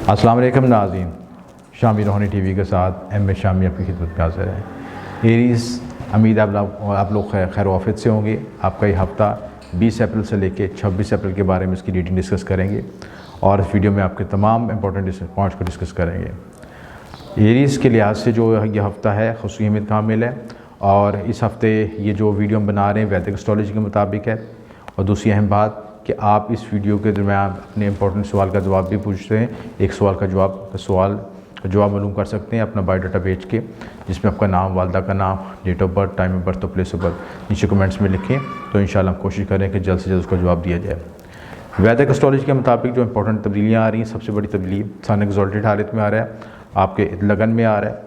अस्सलाम वालेकुम नाज़रीन, शामी रोहानी टीवी के साथ एम ए शामी आपकी खिदमत में हाज़िर है। एरीज़, उम्मीद आप लोग खैर वाफियत से होंगे। आपका ये हफ़्ता 20 अप्रैल से लेकर 26 अप्रैल के बारे में इसकी डिटेल डिस्कस करेंगे और इस वीडियो में आपके तमाम इंपॉर्टेंट पॉइंट्स को डिस्कस करेंगे। एरीज़ के लिहाज से जो ये हफ़्ता है खुसूसी अहमियत का हामिल है और इस हफ़्ते ये जो वीडियो हम बना रहे हैं वैदिक एस्ट्रोलॉजी के मुताबिक है। और दूसरी अहम बात कि आप इस वीडियो के दरमियान अपने इंपॉर्टेंट सवाल का जवाब भी पूछते हैं। एक सवाल का जवाब मालूम कर सकते हैं अपना बायोडाटा भेज के, जिसमें आपका नाम, वालदा का नाम, date of birth, time of birth और प्लेस ऑफ बर्थ नीचे कमेंट्स में लिखें, तो इंशाल्लाह हम कोशिश करें कि जल्द से जल्द उसका जवाब दिया जाए। वैदिक एस्ट्रोलॉजी के मुताबिक जो इंपॉर्टेंट तब्दीलियाँ आ रही हैं, सबसे बड़ी तब्दीली सन एक्सॉल्टेड हालत में आ रहा है, आपके लगन में आ रहा है,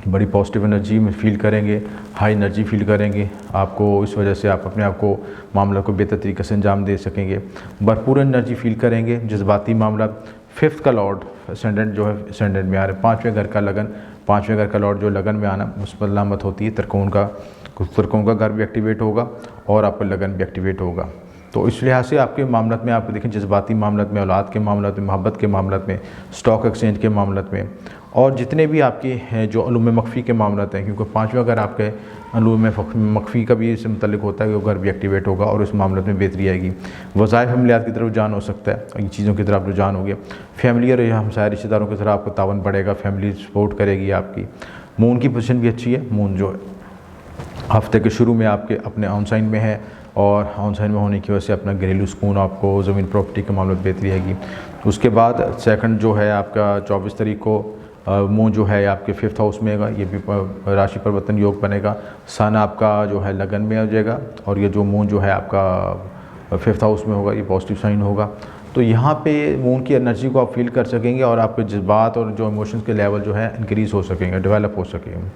बड़ी पॉजिटिव एनर्जी में फ़ील करेंगे, हाई एनर्जी फ़ील करेंगे। आपको इस वजह से आप अपने आप को मामला को बेहतर तरीके से अंजाम दे सकेंगे, भरपूर एनर्जी फ़ील करेंगे। जज्बाती मामला, फिफ्थ का लॉर्ड असेंडेंट जो है असेंडेंट में आ रहा है, पाँचवें घर का लगन, पाँचवें घर का लॉर्ड जो लगन में आना मुस्बत अलामत होती है। त्रिकोण का घर भी एक्टिवेट होगा और आपका लगन भी एक्टिवेट होगा। तो इस लिहाज से आपके मामलत में आप देखें, जज्बाती मामलत में, औलाद के मामलत में, मोहब्बत के मामलत में, स्टॉक एक्सचेंज के मामलत में और जितने भी आपके हैं जो अलूम मख्फ़ी के मामलत हैं, क्योंकि पाँचवें अगर आपके अलूम मख्फ़ी का भी इससे मुतल्लिक होता है कि वो घर भी एक्टिवेट होगा और उस मामलत में बेहतरी आएगी। वज़ाइफ अमलियात की तरफ रुझान हो सकता है, इन चीज़ों की तरफ रुझान हो गया। फैमिली और हमसाया रिश्तेदारों की तरफ आपको तावन बढ़ेगा, फैमिली सपोर्ट करेगी आपकी। मून की पोजीशन भी अच्छी है। मून जो हफ्ते के शुरू में आपके अपने ऑन साइन में है और ऑन साइन में होने की वजह से अपना घरेलू सुकून, आपको ज़मीन प्रॉपर्टी के मामले में बेहतरी आएगी। उसके बाद सेकंड जो है आपका 24 तारीख को मून जो है आपके 5th हाउस में आएगा, ये भी राशि परिवर्तन योग बनेगा। सन आपका जो है लगन में आ जाएगा और ये जो मून जो है आपका 5th हाउस में होगा, ये पॉजिटिव साइन होगा। तो यहाँ पे मून की एनर्जी को आप फील कर सकेंगे और आपके जज्बात और जो इमोशंस के लेवल जो है इंक्रीज़ हो सकेंगे, डेवलप हो सकेंगे।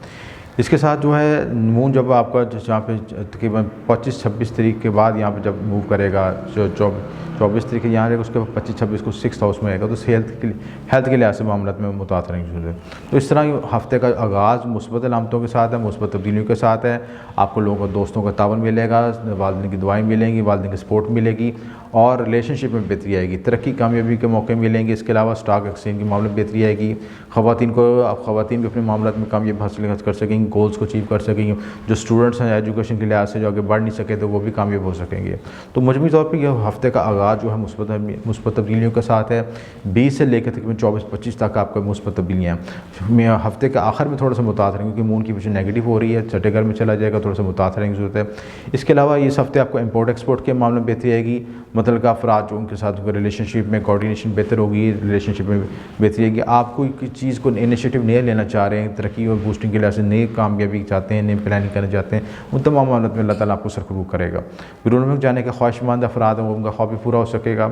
इसके साथ जो है मून जब आपका जहाँ पे तकरीबन 25-26 तारीख के बाद यहाँ पे जब मूव करेगा, जो 24 तारीख यहाँ रहेगा, उसके बाद 25-26 को 6th हाउस में आएगा, तो हेल्थ के लिहाज से मामलात में मुतासर रहेंगे। तो इस तरह हफ्ते का आगाज़ मुस्बत अलामतों के साथ है, मुस्बत तब्दीलियों के साथ है। आपको लोगों दोस्तों का तावन मिलेगा, वालिदैन की दुआएँ मिलेंगी, वालिदैन की सपोर्ट मिलेगी और रिलेशनशिप में बेहतरी आएगी, तरक्की कामयाबी के मौके मिलेंगे। इसके अलावा स्टॉक एक्सचेंज के मामले में बेहतरी आएगी। ख़वातीन भी अपने मामलों में कामयाबी हासिल कर सकेंगे, गोल्स को अचीव कर सकेंगे। जो स्टूडेंट्स हैं एजुकेशन के लिहाज से जो आगे बढ़ नहीं सके तो वो भी कामयाब हो सकेंगे। तो मजमूई तौर पर यह हफ्ते का आगाज़ जो है मुस्बत तब्दीलियों के साथ है। 20 से लेकर तकरीबन 24-25 तक आपका मुस्बत तब्दीलियाँ हैं। हफ्ते के आखिर में थोड़ा सा मुतासर हैं क्योंकि मून की पोजीशन नेगेटिव हो रही है, छठे घर में चला जाएगा, थोड़ा सा मुतासर रहने की ज़रूरत है। इसके अलावा इस हफ्ते आपको इंपोर्ट एक्सपोर्ट के मामले में बेहतरी आएगी। मतलब का अफराद जो उनके साथ रिलेशनशिप में कोऑर्डिनेशन बेहतर होगी, रिलेशनशिप में बेहतरी आएगी। आप कोई चीज़ को इनिशिएटिव नहीं लेना चाह रहे हैं, तरक्की और बूस्टिंग के लिहाज से नई कामयाबी चाहते हैं, नई प्लानिंग करना चाहते हैं, उन तमाम मामलों में अल्लाह ताला आपको सरखरू करेगा। बिरूल मुल्क जाने के ख्वाहिशमंद अफराद हैं, उनका ख्वाब भी पूरा हो सकेगा।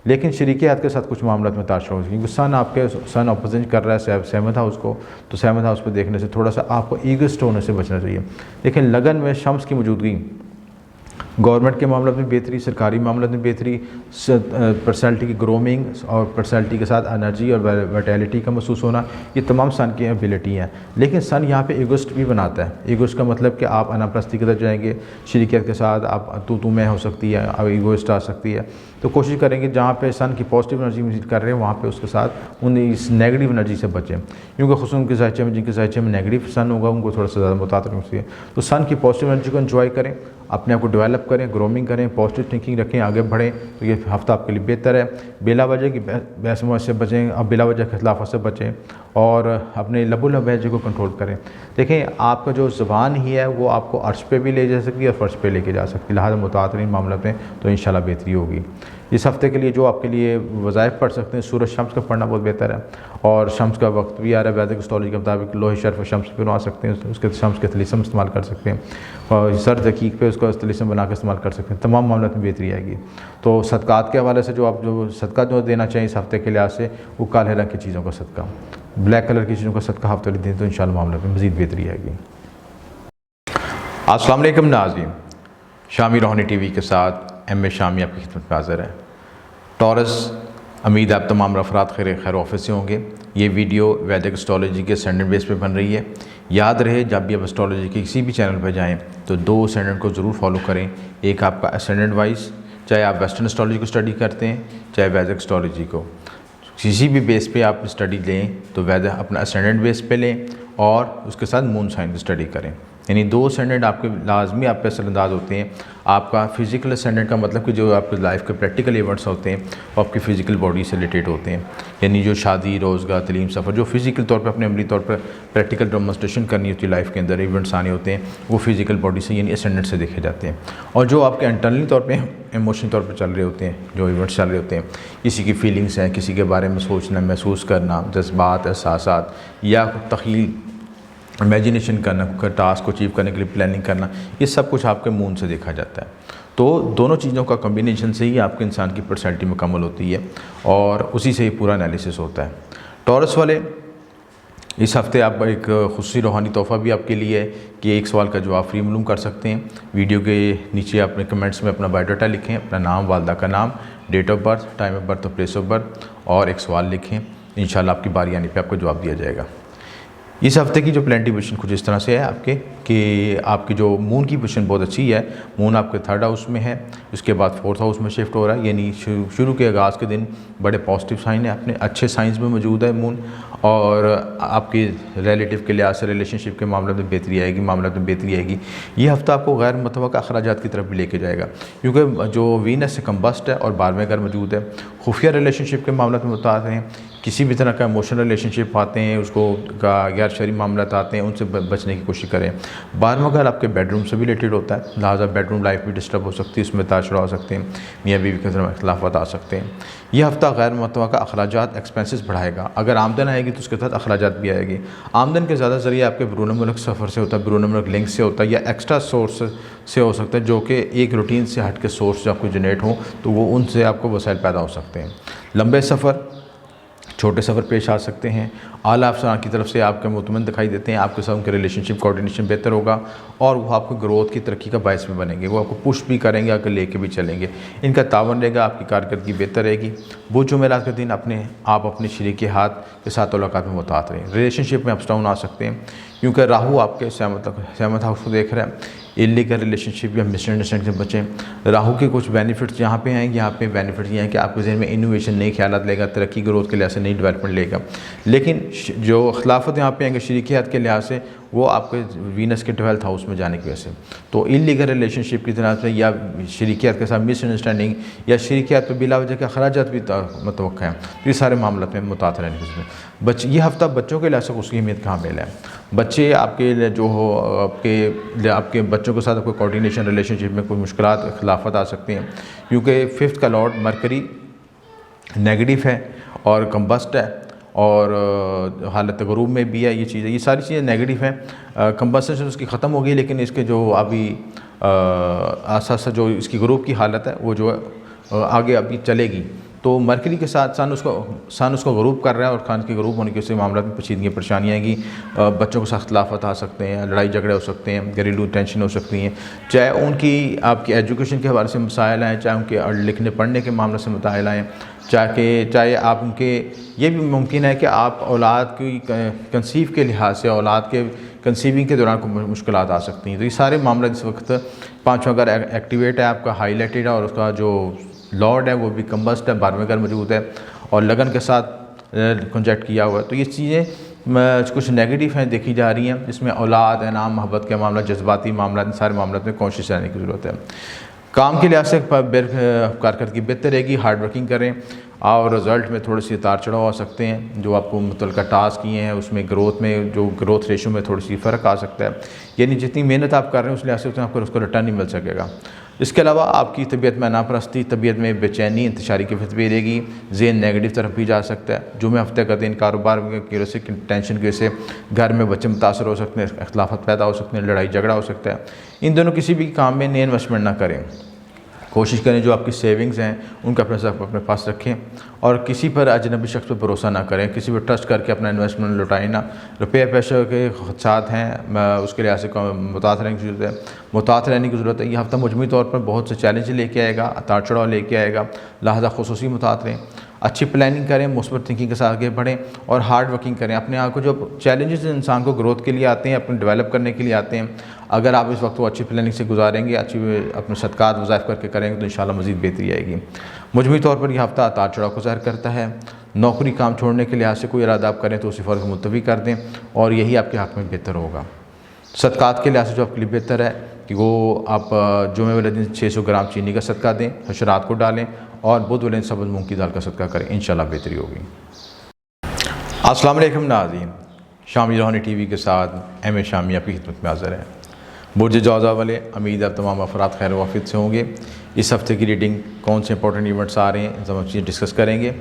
लेकिन शरीक हयात के साथ कुछ मामलों में ताशर हो, क्योंकि सन अपोजिट कर रहा है 7th हाउस को, तो 7th हाउस पर देखने से थोड़ा सा आपको ईगोइस्ट होने से बचना चाहिए। लेकिन लगन में शम्स की मौजूदगी, गवर्नमेंट के मामलों में बेहतरी, सरकारी मामलों में बेहतरी, पर्सनैलिटी की ग्रोमिंग और पर्सनैलिटी के साथ एनर्जी और वाइटैलिटी का महसूस होना, ये तमाम सन की एबिलिटी हैं। लेकिन सन यहाँ पे ईगोइस्ट भी बनाता है। ईगोइस्ट का मतलब कि आप अनापरस्ती की तरफ जाएंगे, शरीकियत के साथ आप तू मैं हो सकती है, अब ईगोइस्ट आ सकती है। तो कोशिश करेंगे जहाँ पे सन की पॉजिटिव एनर्जी विजिट कर रहे हैं वहाँ पे उसके साथ उन इस नेगेटिव एनर्जी से बचें, क्योंकि खुसूस उनके ज़ायचे में, जिनके ज़ायचे में नेगेटिव सन होगा उनको थोड़ा सा ज़्यादा मुतासर होती है। तो सन की पॉजिटिव एनर्जी को एंजॉय करें, अपने आप को डेवलप करें, ग्रोमिंग करें, पॉजिटिव थिंकिंग रखें, आगे बढ़ें, तो ये हफ्ता आपके लिए बेहतर है। बेला वजह की बहस से बचें, अब बेला वजह के खिलाफ से बचें और अपने लबुल लहजे को कंट्रोल करें। देखें, आपका जो ज़बान ही है वो आपको अर्श पे भी ले जा सकती है और फ़र्श पे लेके जा सकती है, लिहाजा मुतातरीन मामला में तो इंशाल्लाह बेहतरी होगी। इस हफ्ते के लिए जो आपके लिए वज़ाइफ पढ़ सकते हैं, सूरज शम्स का पढ़ना बहुत बेहतर है और शम्स का वक्त भी आ रहा है। वैदिक एस्ट्रोलॉजी के मुताबिक लोहे शर्फ शम्स पे बना सकते हैं, उसके शम्स के तलीसम इस्तेमाल कर सकते हैं और सर दकीक पे उसका तलीसम बना के इस्तेमाल कर सकते हैं। तमाम मामलों में बेहतरी आएगी। तो सदक़ात के हवाले से जो आप जो सदका जो देना चाहिए इस हफ्ते के लिहाज से, वो काले रंग की चीज़ों का सदका, ब्लैक कलर की चीज़ों का सदका हफ्ते दें तो इंशाल्लाह मामले में मज़ीद बेहतरी आएगी। अस्सलाम वालेकुम नाज़रीन, शामी रोहानी टीवी के साथ एम ए शामी आपकी खिदमत में हाज़िर है। टॉरस, उम्मीद आप तमाम अफराद खैर ऑफिस से होंगे। ये वीडियो वैदिक एस्ट्रोलॉजी के स्टैंडर्ड बेस पे बन रही है। याद रहे, जब भी आप एस्ट्रोलॉजी के किसी भी चैनल पर जाएँ तो 2 स्टैंडर्ड को ज़रूर फॉलो करें। एक आपका स्टैंडर्ड वाइज, चाहे आप वेस्टर्न एस्ट्रोलॉजी को स्टडी करते हैं चाहे वैदिक एस्ट्रोलॉजी को, किसी भी बेस पे आप स्टडी लें तो वेदर अपना असेंडेंट बेस पे लें और उसके साथ मून साइन की स्टडी करें। यानी 2 असेंडेंट आपके लाजमी आप पे असरअंदाज होते हैं। आपका फिजिकल असेंडेंट का मतलब कि जो आपके लाइफ के प्रैक्टिकल इवेंट्स होते हैं वो आपकी फ़िज़िकल बॉडी से रिलेटेड होते हैं। यानी जो शादी, रोज़गार, तलीम, सफ़र, जो फिज़िकल तौर पर अपने अमली तौर पर प्रैक्टिकल डेमोंस्ट्रेशन करनी होती है लाइफ के अंदर, इवेंट्स आने होते हैं, वो फिज़िकल बॉडी से यानी असेंडेंट से देखे जाते हैं। और जो आपके इंटरनली तौर पर इमोशनल तौर पर चल रहे होते हैं, जो इवेंट्स चल रहे होते हैं, किसी की फीलिंग्स हैं, किसी के बारे में सोचना, महसूस करना, जज्बात, एहसासात या तख़ील, इमेजिनेशन करना, कोई टास्क को अचीव करने के लिए प्लानिंग करना, ये सब कुछ आपके मून से देखा जाता है। तो दोनों चीज़ों का कॉम्बिनेशन से ही आपके इंसान की पर्सनैलिटी मुकम्मल होती है और उसी से ही पूरा एनालिसिस होता है। टॉरस वाले, इस हफ्ते आप एक खुशी रूहानी तोहफ़ा भी आपके लिए है कि एक सवाल का जवाब फ्री मालूम कर सकते हैं। वीडियो के नीचे अपने कमेंट्स में अपना बायोडाटा लिखें, अपना नाम, वालदा का नाम, date of birth, time of birth और प्लेस ऑफ बर्थ, और एक सवाल लिखें। इंशाल्लाह आपकी बारी आने पे आपको जवाब दिया जाएगा। इस हफ्ते की जो प्लानिटरी पोजीशन कुछ इस तरह से है आपके कि आपकी जो मून की पोजीशन बहुत अच्छी है। मून आपके 3rd हाउस में है, उसके बाद 4th हाउस में शिफ्ट हो रहा है। यानी शुरू के आगाज़ के दिन बड़े पॉजिटिव साइन है, अपने अच्छे साइंस में मौजूद है मून, और आपके रिलेटिव के लिहाज से रिलेशनशिप के मामले में बेहतरी आएगी। ये हफ्ता आपको गैर मुतवक्का अखराजात की तरफ भी लेके जाएगा, क्योंकि जो वीनस से कम्बस्ट है और 12वें घर मौजूद है। खुफिया रिलेशनशिप के मामले में मुताद हैं, किसी भी तरह का इमोशनल रिलेशनशिप आते हैं, उसको गैर शरई मामला आते हैं, उनसे बचने की कोशिश करें। 12वां घर आपके बेडरूम से भी रिलेटेड होता है, लिहाजा बेडरूम लाइफ भी डिस्टर्ब हो सकती है, उसमें ताशरा हो सकते हैं, मियाँ बीवी के दरमियान इख्तिलाफ़ात आ सकते हैं। यह हफ्ता गैर मुतवक्का अखराजात, एक्सपेंसेस बढ़ाएगा। अगर आमदन आएगी तो उसके साथ अखराजात भी आएगी। आमदन के ज़्यादा ज़रिए आपके बैरून मुल्क सफ़र से होता है, बैरून मुल्क लिंक से होता है, या एक्स्ट्रा सोर्स से हो सकता है, जो कि एक रूटीन से हट के सोर्स जो आपको जनरेट हो तो वो उनसे आपको वसाइल पैदा हो सकते हैं। लंबे सफ़र, छोटे सफ़र पेश आ सकते हैं। आला अफसरान की तरफ से आपके मुतमईन दिखाई देते हैं, आपके साथ उनके रिलेशनशिप कोऑर्डिनेशन बेहतर होगा और वो आपको ग्रोथ की, तरक्की का बायस भी बनेंगे। वो आपको पुश भी करेंगे, आगे लेके भी चलेंगे। इनका तावन रहेगा, आपकी कारकर्दगी बेहतर रहेगी। बुध जुमेरात के दिन अपने शरीके हाथ के साथ मुलाकात में मुतात रहें। रिलेशनशिप में अप्स डाउन आ सकते हैं, क्योंकि राहु आपके सहमत हाउस को देख रहा है। इल्लीगल रिलेशनशिप या मिसअंडरस्टैंडिंग से बचें। राहु के कुछ बेनिफिट्स यहाँ पे हैं, यहाँ पे बेनिफिट्स ये हैं कि आपके ज़हन में इनोवेशन, नए ख्यालात लेगा, तरक्की, ग्रोथ के लिहाज से नई डेवलपमेंट लेगा। लेकिन जो खिलाफत यहाँ पे आएंगे शरीकियत के लिहाज से, वो आपके वीनस के 12th हाउस में जाने की वजह से। तो इल्लीगल रिलेशनशिप की तरह से या शरीकियत के साथ मिसअंडरस्टैंडिंग या शरीकियत पर बिला वजह के अखराजात भी मुतवक्का हैं, तो ये सारे मामलों में मुतासर रहने की। ये हफ्ता बच्चों के लिहाज से उसकी अहमियत कहाँ मिला है। बच्चे आपके लिए जो हो, आपके बच्चों के साथ आपको कोऑर्डिनेशन, रिलेशनशिप में कोई मुश्किलात, खिलाफत आ सकती हैं, क्योंकि 5th का लॉर्ड मरकरी नेगेटिव है और कम्बस्ट है और हालत गरूब में भी है। ये सारी चीज़ें नेगेटिव हैं। कम्बस्टेशन उसकी ख़त्म हो गई, लेकिन इसके जो अभी आसास जो इसकी गरूब की हालत है वो जो आगे अभी चलेगी। तो मरकरी के साथ सन उसको गरूब कर रहा है, और खान के गरूब होने के से मामला में पेचीदगी, परेशानियाँ आएंगी। बच्चों के साथ इख्तिलाफ़ात आ सकते हैं, लड़ाई झगड़े हो सकते हैं, घरेलू टेंशन हो सकती हैं, चाहे उनकी आपकी एजुकेशन के हवाले से मसाइल आएँ, चाहे उनके लिखने पढ़ने के मामले से मसाइल आएँ, चाहे आप उनके, ये भी मुमकिन है कि आप औलाद की कंसीव के लिहाज से, औलाद के कंसीविंग के दौरान कोई मुश्किलात आ सकती हैं। तो ये सारे मामले इस वक्त 5वां घर एक्टिवेट है आपका, हाईलाइटेड है, और उसका जो लॉर्ड है वो भी कम्बस्ट है, 12वें घर मौजूद है और लगन के साथ कॉन्जैक्ट किया हुआ है। तो ये चीज़ें कुछ नेगेटिव हैं देखी जा रही हैं, जिसमें औलाद, इनाम, मोहब्बत के मामला, जज्बाती मामला, इन सारे मामलों में कॉन्शियस रहने की ज़रूरत है। काम के लिहाज से कारकर्दगी बेहतर रहेगी, हार्ड वर्किंग करें और रिज़ल्ट में थोड़ी सी उतार चढ़ाव आ सकते हैं। जो आपको मुतल्लिका टास्क किए हैं उसमें ग्रोथ रेशो में थोड़ी सी फ़र्क आ सकता है, यानी जितनी मेहनत आप कर रहे हैं उस लिहाज से उतना आपको उसको रिटर्न नहीं मिल सकेगा। इसके अलावा आपकी तबीयत में नापरस्ती, तबीयत में बेचैनी, इंतशारी की फित भी रहेगी, ज़हन नेगेटिव तरफ भी जा सकता है। जुमे हफ्ते का दिन कारोबार की वजह से, टेंशन की वजह से घर में बच्चे मुतासर हो सकते हैं, इख्तिलाफ़ात पैदा हो सकते हैं, लड़ाई झगड़ा हो सकता है। इन दोनों किसी भी काम में नए इन्वेस्टमेंट ना करें। कोशिश करें जो आपकी सेविंग्स हैं उनका पैसा अपने पास रखें और किसी पर अजनबी शख्स पर भरोसा ना करें, किसी पर ट्रस्ट करके अपना इन्वेस्टमेंट लौटाएं ना। रुपये पैसे के खदशात हैं, उसके लिहाज से मुतात रहने की ज़रूरत है। ये हफ्ता मजमूई तौर पर बहुत से चैलेंज लेके आएगा, उतार चढ़ाव लेके आएगा, लिहाजा खुसूसी मुतात रहें, अच्छी प्लानिंग करें, मुस्बत थिंकिंग के साथ आगे बढ़ें और हार्ड वर्किंग करें। अपने आप को जो चैलेंजेस इंसान को ग्रोथ के लिए आते हैं, अपने डेवलप करने के लिए आते हैं, अगर आप इस वक्त वो अच्छी प्लानिंग से गुजारेंगे, अच्छी अपने सदकात वज़ाइफ करके करेंगे तो इंशाल्लाह मज़ीद बेहतरी आएगी। मजमूई तौर पर यह हफ्ता उतार चढ़ाव को ज़ाहिर करता है। नौकरी काम छोड़ने के लिहाज से कोई इरादा आप करें तो उसी फ़ौरन मुलतवी कर दें और यही आपके हक़ में बेहतर होगा। सदक़ात के लिहाज से जो आपके लिए बेहतर है कि वो आप जुमे वाले दिन 600 ग्राम चीनी का सदका दें, हशरात को डालें और बुध वाले दिन सब्ज़ मूंग की दाल का सदका करें, इंशाल्लाह बेहतरी होगी। अस्सलाम वालेकुम नाज़रीन, शामी रूहानी टीवी के साथ एम ए शामी आपकी खिदमत में हाज़िर है। बुर्ज जौज़ा वाले उम्मीद है तमाम अफराद खैर वाफियत से होंगे। इस हफ़्ते की रीडिंग कौन से इंपॉर्टेंट इवेंट्स आ रहे हैं, तमाम चीज़ें डिस्कस करेंगे।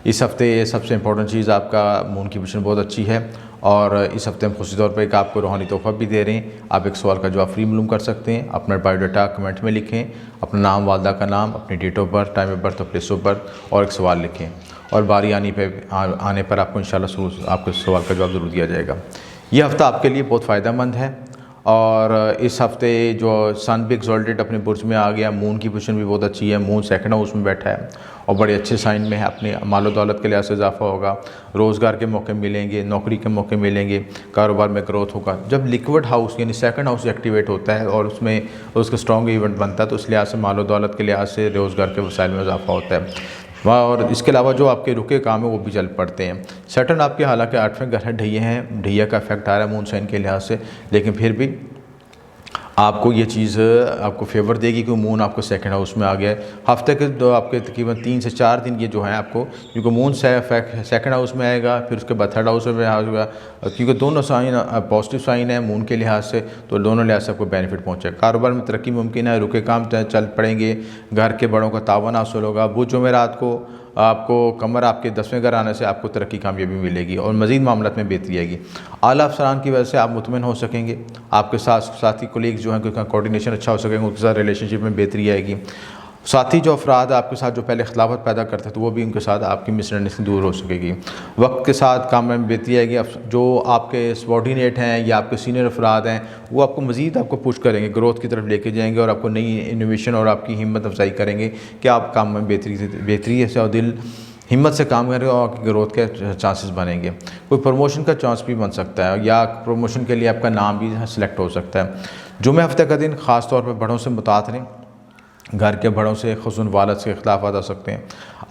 इस हफ़्ते सबसे इंपॉर्टेंट चीज़ आपका मून की पोजीशन बहुत अच्छी है और इस हफ़्ते हम खुशी तौर पर एक आपको रूहानी तोहफ़ा भी दे रहे हैं। आप एक सवाल का जवाब फ्री मालूम कर सकते हैं। अपना बायोडाटा कमेंट में लिखें, अपना नाम, वालदा का नाम, अपनी date of birth, time of birth और प्लेस ऑफ बर्थ और एक सवाल लिखें और बारी आने पर आपको इंशाल्लाह आपके सवाल का जवाब ज़रूर दिया जाएगा। यह हफ़्ता आपके लिए बहुत फ़ायदेमंद है और इस हफ़्ते जो सन भी एक्सॉल्टेड अपने बुर्ज में आ गया, मून की पोजीशन भी बहुत अच्छी है, मून सेकंड हाउस में बैठा है और बड़े अच्छे साइन में है। अपने मालो दौलत के लिहाज से इजाफा होगा, रोज़गार के मौके मिलेंगे, नौकरी के मौके मिलेंगे, कारोबार में ग्रोथ होगा। जब लिक्विड हाउस यानी सेकंड हाउस एक्टिवेट होता है और उसमें उसका स्ट्रॉन्ग इवेंट बनता है तो इस लिहाज से मालो दौलत के लिहाज से रोज़गार के वसाइल में इजाफा होता है और इसके अलावा जो आपके रुके काम है वो भी चल पड़ते हैं। सैटर्न आपके हालांकि 8वें घर है, ढैया हैं, ढैया का इफेक्ट आ रहा है मून साइन के लिहाज से, लेकिन फिर भी आपको ये चीज़ आपको फेवर देगी कि मून आपको सेकंड हाउस में आ गया है। हफ्ते के तो आपके तकरीबन 3 से 4 दिन ये जो है आपको, क्योंकि मून सेकंड हाउस में आएगा, फिर उसके बाद थर्ड हाउस में आएगा, क्योंकि दोनों साइन पॉजिटिव साइन है मून के लिहाज से, तो दोनों लिहाज से आपको बेनिफिट पहुँचेगा। कारोबार में तरक्की मुमकिन है, रुके काम चल पड़ेंगे, घर के बड़ों का तावन हासिल होगा। बुध जुमेरात को आपको कमर आपके 10वें घर आने से आपको तरक्की कामयाबी मिलेगी और मज़ीद मामलात में बेहतरी आएगी। आला अफसरान की वजह से आप मुतमिन हो सकेंगे, आपके साथी कोलीग्स जो हैं उनका कोऑर्डिनेशन अच्छा हो सकेंगे, उनके साथ रिलेशनशिप में बेहतरी आएगी। साथी जो अफराद आपके साथ जो पहले खिलाफत पैदा करते हैं तो वो भी उनके साथ आपकी मिसअंडरस्टैंडिंग दूर हो सकेगी। वक्त के साथ काम में बेहतरी आएगी। जो आपके सबॉर्डिनेट हैं या आपके सीनियर अफराद हैं वो आपको मज़ीद आपको पुश करेंगे, ग्रोथ की तरफ लेके जाएंगे और आपको नई इनोवेशन और आपकी हिम्मत अफजाई करेंगे कि आप काम में बेहतरी से और दिल हिम्मत से काम करें और ग्रोथ के चांसेस बनेंगे। कोई प्रमोशन का चांस भी बन सकता है या प्रमोशन के लिए आपका नाम भी सिलेक्ट हो सकता है। जुमे हफ्ते का दिन ख़ास तौर पर बड़ों से मुतात रहें, घर के बड़ों से खुसून वालद से इख्तिलाफ़ात आ सकते हैं,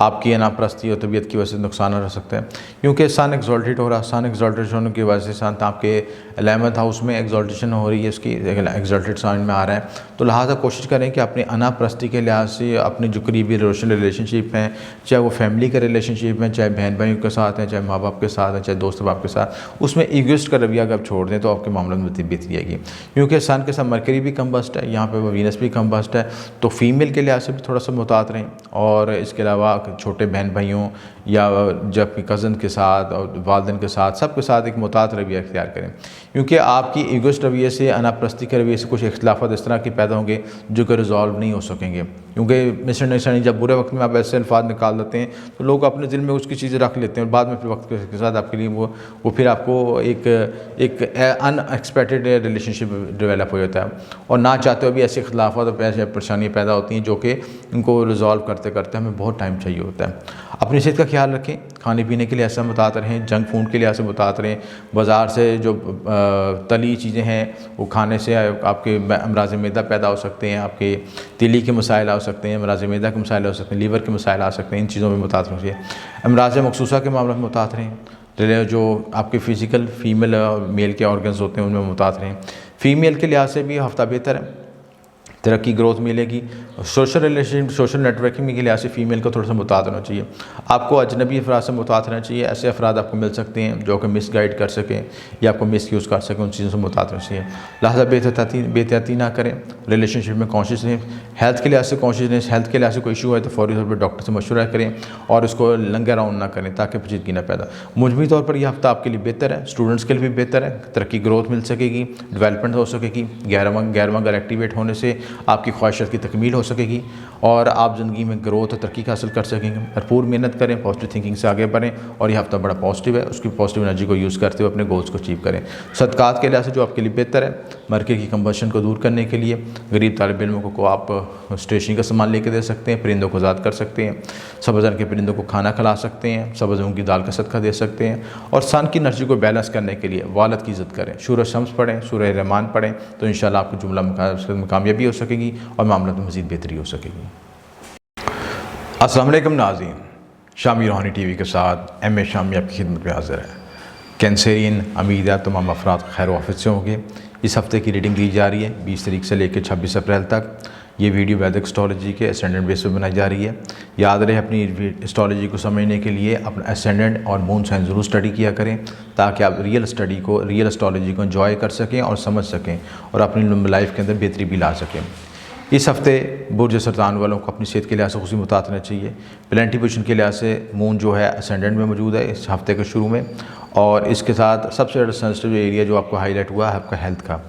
आपकी अनापरस्ती और तबीयत की वजह से नुकसान रह सकते हैं, क्योंकि सन एक्सॉल्टेड हो रहा है। सन एक्सॉल्टेड होने की वजह से सन आपके 11वें हाउस में एक्सॉल्टेशन हो रही है, इसकी एक्सॉल्टेड साइन में आ रहा है, तो लिहाजा कोशिश करें कि अपनी अनापरस्ती के लिहाज से अपनी जो करीबी रिलेशनशिप हैं, चाहे वो फैमिली के रिलेशनशिप हैं, चाहे बहन भाइयों के साथ हैं, चाहे माँ बाप के साथ हैं, चाहे दोस्त बाप के साथ, उसमें ईगोइस्ट का रवैया अगर आप छोड़ दें तो आपके मामले में बेहतरी आएगी। क्योंकि सन के साथ मरकरी भी कम्बस्ट है, यहाँ पर वीनस भी कम्बस्ट है, तो फीमेल के लिहाज से भी थोड़ा सा मुतात रहें और इसके अलावा छोटे बहन भाइयों या जब कज़न के साथ और वालिदैन के साथ सबके साथ एक मुतात रवैया इख्तियार करें, क्योंकि आपकी ईगोइस्ट रवैये से, अनापरस्ती के रवैये से कुछ इख्तिलाफ़ात इस तरह के पैदा होंगे जो कि रिजॉल्व नहीं हो सकेंगे। क्योंकि मिसअंडरस्टैंडिंग जब बुरे वक्त में आप ऐसे अल्फाज निकाल देते हैं तो लोग अपने दिल में उसकी चीज़ें रख लेते हैं और बाद में फिर वक्त के साथ आपके लिए वो फिर आपको एक अनएक्सपेक्टेड रिलेशनशिप डेवलप हो जाता है और ना चाहते हुए भी ऐसे इख्तिलाफ़ात और ऐसी परेशानियाँ पैदा होती हैं जो कि इनको रिजॉल्व करते करते हमें बहुत टाइम चाहिए होता है। अपनी सेहत का ख्याल रखें, खाने पीने के लिए ऐसा मुतात रहें, जंक फूड के लिए ऐसे मुतात रहें, बाज़ार से जो तली चीज़ें हैं वो खाने से आपके अमराज़ मैदा पैदा हो सकते हैं, आपके तिली के मसाइल आ सकते हैं, अमराज़ मैदा के मसाइल हो सकते हैं, लीवर के मसाइल आ सकते हैं। इन चीज़ों में मुतात रहिए। अमराज़ मखसूसा के मामले में मुतात रहें, जो आपके फ़िज़िकल फीमेल और मेल के ऑर्गन्स होते हैं उनमें मुतात रहें। फ़ीमेल के लिहाज से भी हफ़्ता बेहतर है, तरक्की ग्रोथ मिलेगी। सोशल रिलेशनशिप, सोशल नेटवर्किंग के लिहाज से फ़ीमेल को थोड़ा सा मुतात होना चाहिए। आपको अजनबी अफराद से मुतात रहना चाहिए। ऐसे अफराद आपको मिल सकते हैं जो कि मिस गाइड कर सकें या आपको मिस यूज़ कर सकें, उन चीज़ों से मुतात रहना चाहिए। लिहाजा बेहतियाती ना करें, रिलेशनशिप में कॉन्शियस रहें। हेल्थ के लिहाज से कॉन्शियस रहें, हेल्थ के लिहाज से कोई इशू है तो फौरी तौर पर डॉक्टर से मशवरा करें और उसको लंगे राउंड ना करें ताकि पेचीदगी ना पैदा। मुजमली तौर पर यह हफ्ता आपके लिए बेहतर है, स्टूडेंट्स के लिए भी बेहतर है, तरक्की ग्रोथ मिल सकेगी, डेवलपमेंट हो सकेगी। 11वां घर एक्टिवेट होने से आपकी ख्वाहिशात की तकमील हो सकेगी और आप ज़िंदगी में ग्रोथ और तरक्की हासिल कर सकेंगे। भरपूर मेहनत करें, पॉजिटिव थिंकिंग से आगे बढ़ें और यह हफ्ता बड़ा पॉजिटिव है, उसकी पॉजिटिव एनर्जी को यूज़ करते हुए अपने गोल्स को अचीव करें। सदक़ात के लिहाज से जो आपके लिए बेहतर है, मरकरी की कंबशन को दूर करने के लिए गरीब तालिब इल्मों को आप स्टेशनरी का सामान लेके दे सकते हैं, परिंदों को आज़ाद कर सकते हैं, सब्ज़ रंग के परिंदों को खाना खिला सकते हैं, सब्ज़ मूंग की दाल का सदका दे सकते हैं और सन की एनर्जी को बैलेंस करने के लिए वालिद की इज़्ज़त करें, सूरह शम्स पढ़ें, सूरह रहमान पढ़ें, तो इंशाल्लाह आपको जुमला में कामयाबी हो सकेगी और मामला में मज़ीद बेहतरी हो सकेगी। अस्सलाम वालेकुम नाज़रीन, शामी रूहानी टीवी के साथ एम ए शामी आपकी खिदमत में हाज़िर है। कैंसरियन उम्मीद है तमाम अफराद खैर वाफियत से होंगे। इस हफ़्ते की रीडिंग दी जा रही है 20 तारीख से लेकर 26 अप्रैल तक। ये वीडियो वैदिक एस्ट्रोलॉजी के असेंडेंट बेस पर बनाई जा रही है। याद रहे अपनी एस्ट्रोलॉजी को समझने के लिए अपना असेंडेंट और मून साइन ज़रूर स्टडी किया करें, ताकि आप रियल एस्ट्रोलॉजी को एंजॉय कर सकें और समझ सकें और अपनी लाइफ के अंदर बेहतरी भी ला सकें। इस हफ़्ते बुर्ज सरतान वालों को अपनी सेहत के लिहाज से खुशी मुतात रहना चाहिए। प्लेनेटरी पोजीशन के लिहाज से मून जो है असेंडेंट में मौजूद है इस हफ़्ते के शुरू में, और इसके साथ सबसे ज़्यादा सेंसिटिव एरिया जो आपको हाईलाइट हुआ है आपका हेल्थ का।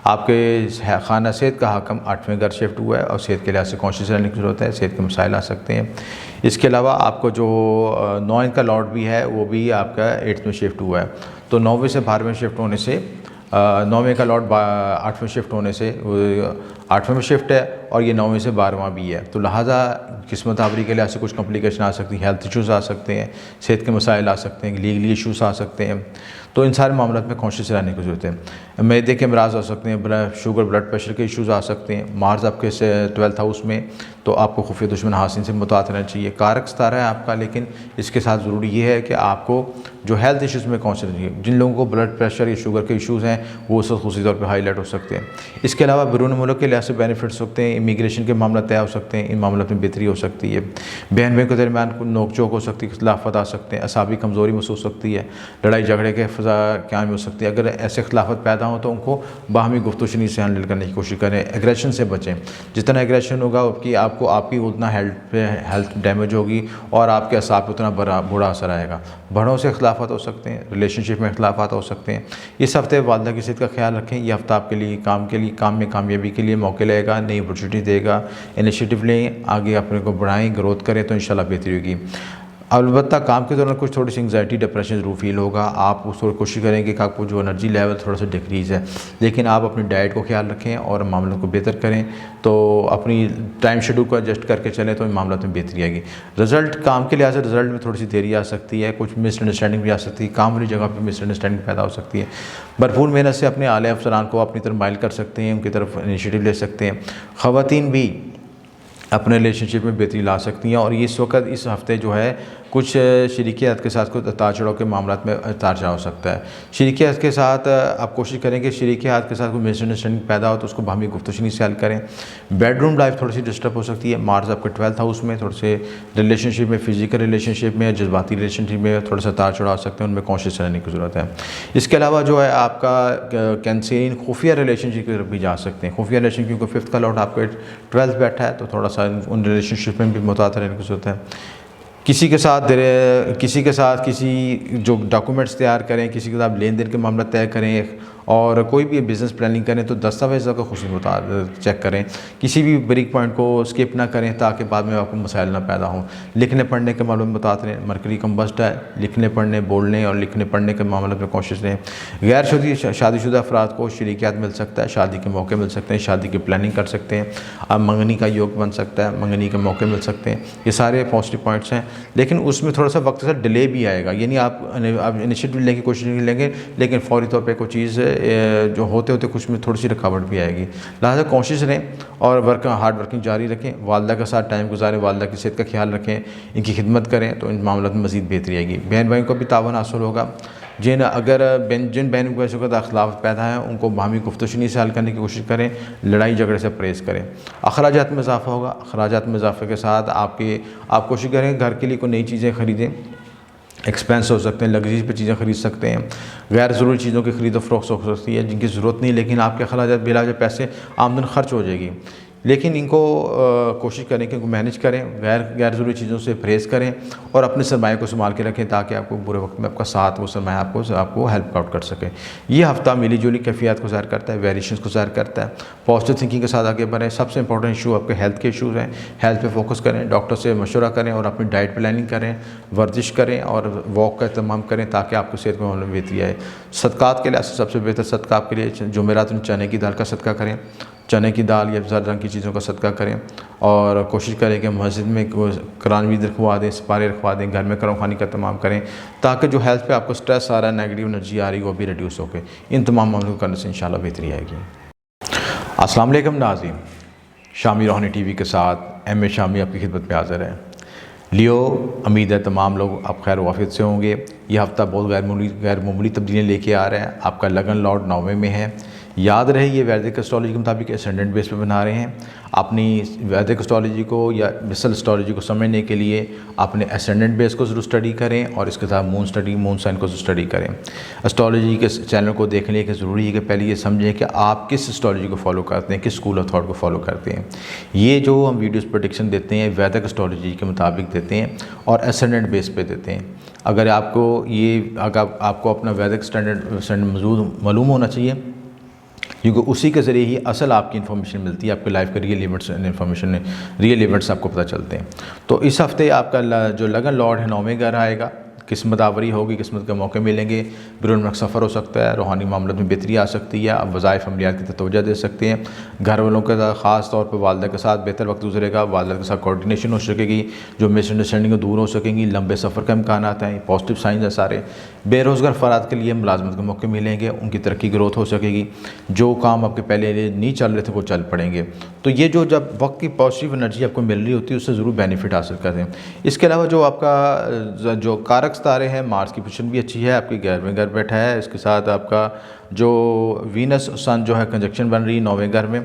आपके खाना सेहत का हाकम 8वें घर शिफ्ट हुआ है और सेहत के लिहाज से कॉन्शियस रहने की ज़रूरत है। सेहत के मसाइल आ सकते हैं। इसके अलावा आपको जो 9 का लॉर्ड भी है वो भी आपका 8th में शिफ्ट हुआ है, तो 9वें से 12वें शिफ्ट होने से 9वें का लॉर्ड 8वें शिफ्ट होने से 8वें में शिफ्ट है और ये 9वें से 12वां भी है, तो लिहाजा किस्मत आवरी के लिहाज से कुछ कॉम्प्लिकेशन आ सकती हैं, हेल्थ इश्यूज़ आ सकते हैं, सेहत के मसाइल आ सकते हैं, लीगली इश्यूज़ आ सकते हैं। तो इन सारे मामलों में कॉन्शियस रहने की ज़रूरत है। मैदे के अमराज आ सकते हैं, शुगर ब्लड प्रेशर के इश्यूज़ आ सकते हैं। मार्स आपके 12th हाउस में, तो आपको खुफिया दुश्मन हासिन से मुतात रहना चाहिए। कारक सितारा है आपका, लेकिन इसके साथ ज़रूरी ये है कि आपको जो हेल्थ इश्यूज़ में कॉन्शियस रहिए। जिन लोगों को ब्लड प्रेशर या शुगर के इश्यूज़ हैं वो उस खुशी तौर पर हाईलाइट हो सकते हैं। इसके अलावा बैरून मुल्क के लिहाज से बेनिफिट्स होते हैं, इमिग्रेशन के मामला तय हो सकते हैं, इन मामलों में बेहतरी हो सकती है। बहन भाई के दरमियान नोक झोंक हो सकती है, खिलाफत आ सकते हैं, असाबी कमज़ोरी महसूस हो सकती है, लड़ाई झगड़े के फ़ज़ा क़याम हो सकती है। अगर ऐसे खिलाफत पैदा हो तो उनको बाहमी गुफ्तगू से हैंडल करने की कोशिश करें, एग्रेशन से बचें। जितना एग्रेशन होगा कि आपको आपकी उतना हेल्थ डैमेज होगी और आपके असाब पर उतना बुरा असर आएगा। बड़ों से खिलाफत हो सकते हैं, रिलेशनशिप में खिलाफत हो सकते हैं। इस हफ्ते वालदा की सेहत का ख्याल रखें। यह हफ्ता आपके लिए काम में कामयाबी के लिए मौके लेगा, नई अपॉर्चुनिटी देगा। इनिशिएटिव लें, आगे अपने को बढ़ाएं, ग्रोथ करें, तो इंशाल्लाह बेहतरी होगी। अलबत्ता काम के दौरान कुछ थोड़ी सी एंग्जाइटी डिप्रेशन ज़रूर फील होगा। आप उस थोड़ी कोशिश करेंगे कि आपको जो एनर्जी लेवल थोड़ा सा डिक्रीज़ है, लेकिन आप अपनी डाइट को ख्याल रखें और मामलों को बेहतर करें, तो अपनी टाइम शेड्यूल को एडजस्ट करके चलें, तो इन मामलों में बेहतरी आएगी। रिज़ल्ट काम के लिहाज से रिज़ल्ट में थोड़ी सी देरी आ सकती है, कुछ मिसअंडरस्टैंडिंग भी आ सकती है, काम वाली जगह पर मिसअंडरस्टैंडिंग पैदा हो सकती है। भरपूर मेहनत से अपने आले अफसरान को अपनी तरफ माइल कर सकते हैं, उनकी तरफ इनिशिएटिव ले सकते हैं। ख़वातीन भी अपने रिलेशनशिप में बेहतरी ला सकती हैं, और इस वक्त इस हफ़्ते जो है कुछ शरीकियत के साथ कुछ उतार चढ़ाव के मामलों में उतार चढ़ाव हो सकता है। शरीकियत के साथ आप कोशिश करें कि शरीकियत के साथ कोई मिसअंडरस्टैंडिंग पैदा हो तो उसको बाहमी गुफ्तगू से हल करें। बेडरूम लाइफ थोड़ी सी डिस्टर्ब हो सकती है। मार्स आपके 12th हाउस में, थोड़े से रिलेशनशिप में, फिजिकल रिलेशनशिप में, जज्बाती रिलेशनशिप में थोड़ा सा उतार चढ़ाव आ सकते हैं, उनमें कॉन्शियस रहने की ज़रूरत है। इसके अलावा जो है आपका कैंसरियन खुफिया रिलेशनशिप की तरफ भी जा सकते हैं। खुफिया रिलेशन क्योंकि 5th का लॉर्ड आपके 12th बैठा है, तो थोड़ा सा उन रिलेशनशिप में भी मुतात रहने की ज़रूरत है। किसी के साथ किसी जो डॉक्यूमेंट्स तैयार करें, किसी के साथ लेन देन के मामला तय करें, और कोई भी बिज़नेस प्लानिंग करें तो दस्तावेज़ का खुशी चेक करें। किसी भी ब्रेक पॉइंट को स्किप ना करें ताकि बाद में आपको मसाइल ना पैदा हों। लिखने पढ़ने के मामलों में बता रहें, मरकरी कम्बस्ट है, लिखने पढ़ने, बोलने और लिखने पढ़ने के मामलों में कोशिश रहें। गैर शादीशुदा अफराद को शरीकियात मिल सकता है, शादी के मौके मिल सकते हैं, शादी की प्लानिंग कर सकते हैं, अब मंगनी का योग बन सकता है, मंगनी के मौके मिल सकते हैं। ये सारे पॉजिटिव पॉइंट्स हैं, लेकिन उसमें थोड़ा सा वक्त से डिले भी आएगा। यानी आप इनिशिएटिव लेने की कोशिश नहीं लेंगे, लेकिन फौरी तौर पर कोई चीज़ जो होते कुछ में थोड़ी सी रुकावट भी आएगी। लिहाजा कोशिश रहें और हार्ड वर्किंग जारी रखें। वालदा के साथ टाइम गुजारें, वालदा की सेहत का ख्याल रखें, इनकी खिदमत करें, तो इन मामलों में मज़ीद बेहतरी आएगी। बहन भाइयों को भी तावन हासिल होगा। जिन बहन के अखलाफ पैदा हैं उनको बाहमी गुफ्तगू से हल करने की कोशिश करें, लड़ाई झगड़े से परहेज़ करें। अखराजात में इजाफा होगा। अखराजात में इजाफे के साथ आप कोशिश करें घर के लिए कोई नई चीज़ें ख़रीदें। एक्सपेंस हो सकते हैं, लग्जरी पे चीज़ें ख़रीद सकते हैं, गैर ज़रूरी चीज़ों की ख़रीदो फरोख्त हो सकती है जिनकी ज़रूरत नहीं, लेकिन आपके अखराजात बिलावजा पैसे आमदन खर्च हो जाएगी। लेकिन इनको कोशिश करें कि इनको मैनेज करें, गैर ज़रूरी चीज़ों से परहेज़ करें और अपने सरमाए को संभाल के रखें, ताकि आपको बुरे वक्त में आपका साथ वो सरमाया आपको हेल्प आउट कर सके। ये हफ्ता मिली जुली कैफियत को ज़ाहिर करता है, वेरिएशंस को ज़ाहिर करता है। पॉजिटिव थिंकिंग के साथ आगे बढ़ें। सबसे इंपॉर्टेंट इशू आपके हेल्थ के इशूज़ हैं, हेल्थ पे फोकस करें, डॉक्टर से मशवरा करें और अपनी डाइट प्लानिंग करें, वर्जिश करें और वॉक का इस्तेमाल करें, ताकि आपको सेहत में मामले में बेहतरी आए। सदक़ात के लिहाज से सबसे बेहतर सदका आपके लिए जुमेरात में चने की दाल का सदका करें, चने की दाल या ज़र रंग की चीज़ों का सदका करें, और कोशिश करें कि मस्जिद में कुरान रखवा दें, सिपारे रखवा दें, घर में करम खानी का तमाम करें, ताकि जो हेल्थ पे आपको स्ट्रेस आ रहा है, नेगेटिव एनर्जी आ रही है, वो भी रिड्यूस होकर इन तमाम मामलों को करने से इंशाल्लाह बेहतरी आएगी। अस्सलाम वालेकुम नाज़रीन, शामी रूहानी टीवी के साथ एम ए शामी आपकी खिदमत में हाज़िर है। लियो, उम्मीद है तमाम लोग आप खैर वाफियत से होंगे। यह हफ़्ता बहुत गैर मामूली तब्दीलियाँ लेके आ रहा है। आपका लगन लॉर्ड 9वें में है। याद रहे ये वैदिक एस्ट्रोलॉजी के मुताबिक एसेंडेंट बेस पे बना रहे हैं। अपनी वैदिक एस्ट्रोलॉजी को या मिसल एस्ट्रोलॉजी को समझने के लिए अपने एसेंडेंट बेस को ज़रूर स्टडी करें और इसके साथ मून साइन को स्टडी करें। एस्ट्रोलॉजी के चैनल को देखने के ज़रूरी है कि पहले ये समझें कि आप किस एस्ट्रोलॉजी को फॉलो करते हैं, किस स्कूल ऑफ थॉट को फॉलो करते हैं। ये जो हम वीडियोज़ प्रेडिक्शन देते हैं वैदिक एस्ट्रोलॉजी के मुताबिक देते हैं और एसेंडेंट बेस पे देते हैं। अगर आपको अपना वैदिक स्टैंडर्ड मौजूद मालूम होना चाहिए, क्योंकि उसी के ज़रिए ही असल आपकी इन्फॉर्मेशन मिलती है, आपके लाइफ के रियल इवेंट्स आपको पता चलते हैं। तो इस हफ्ते आपका जो लगन लॉर्ड है 9वें घर आएगा। किस्मत आवरी होगी, किस्मत के मौके मिलेंगे, बिरून मुल्क सफ़र हो सकता है, रूहानी मामलों में बेहतरी आ सकती है, आप वज़ाइफ अमलियात की तवज्जो दे सकते हैं। घर वालों के साथ ख़ास तौर पर वालदा के साथ बेहतर वक्त गुजरेगा, वालदा के साथ कोऑर्डिनेशन हो सकेगी, जो मिसअंडरस्टैंडिंग दूर हो सकेंगी, लंबे सफ़र के इम्कान हैं, पॉजिटिव साइंस हैं सारे। बेरोज़गार फ़राद के लिए मुलाजमत के मौके मिलेंगे, उनकी तरक्की ग्रोथ हो सकेगी, जो काम आपके पहले नहीं चल रहे थे वो चल पड़ेंगे। तो ये जब वक्त की पॉजिटिव एनर्जी आपको मिल रही होती है उससे ज़रूर बेनिफिट हासिल करते हैं। इसके अलावा जो आपका जो कारक तारे हैं, मार्स की पोजीशन भी अच्छी है, आपके 11वें घर बैठा है। इसके साथ आपका जो वीनस सन जो है कंजक्शन बन रही है 9वें घर में।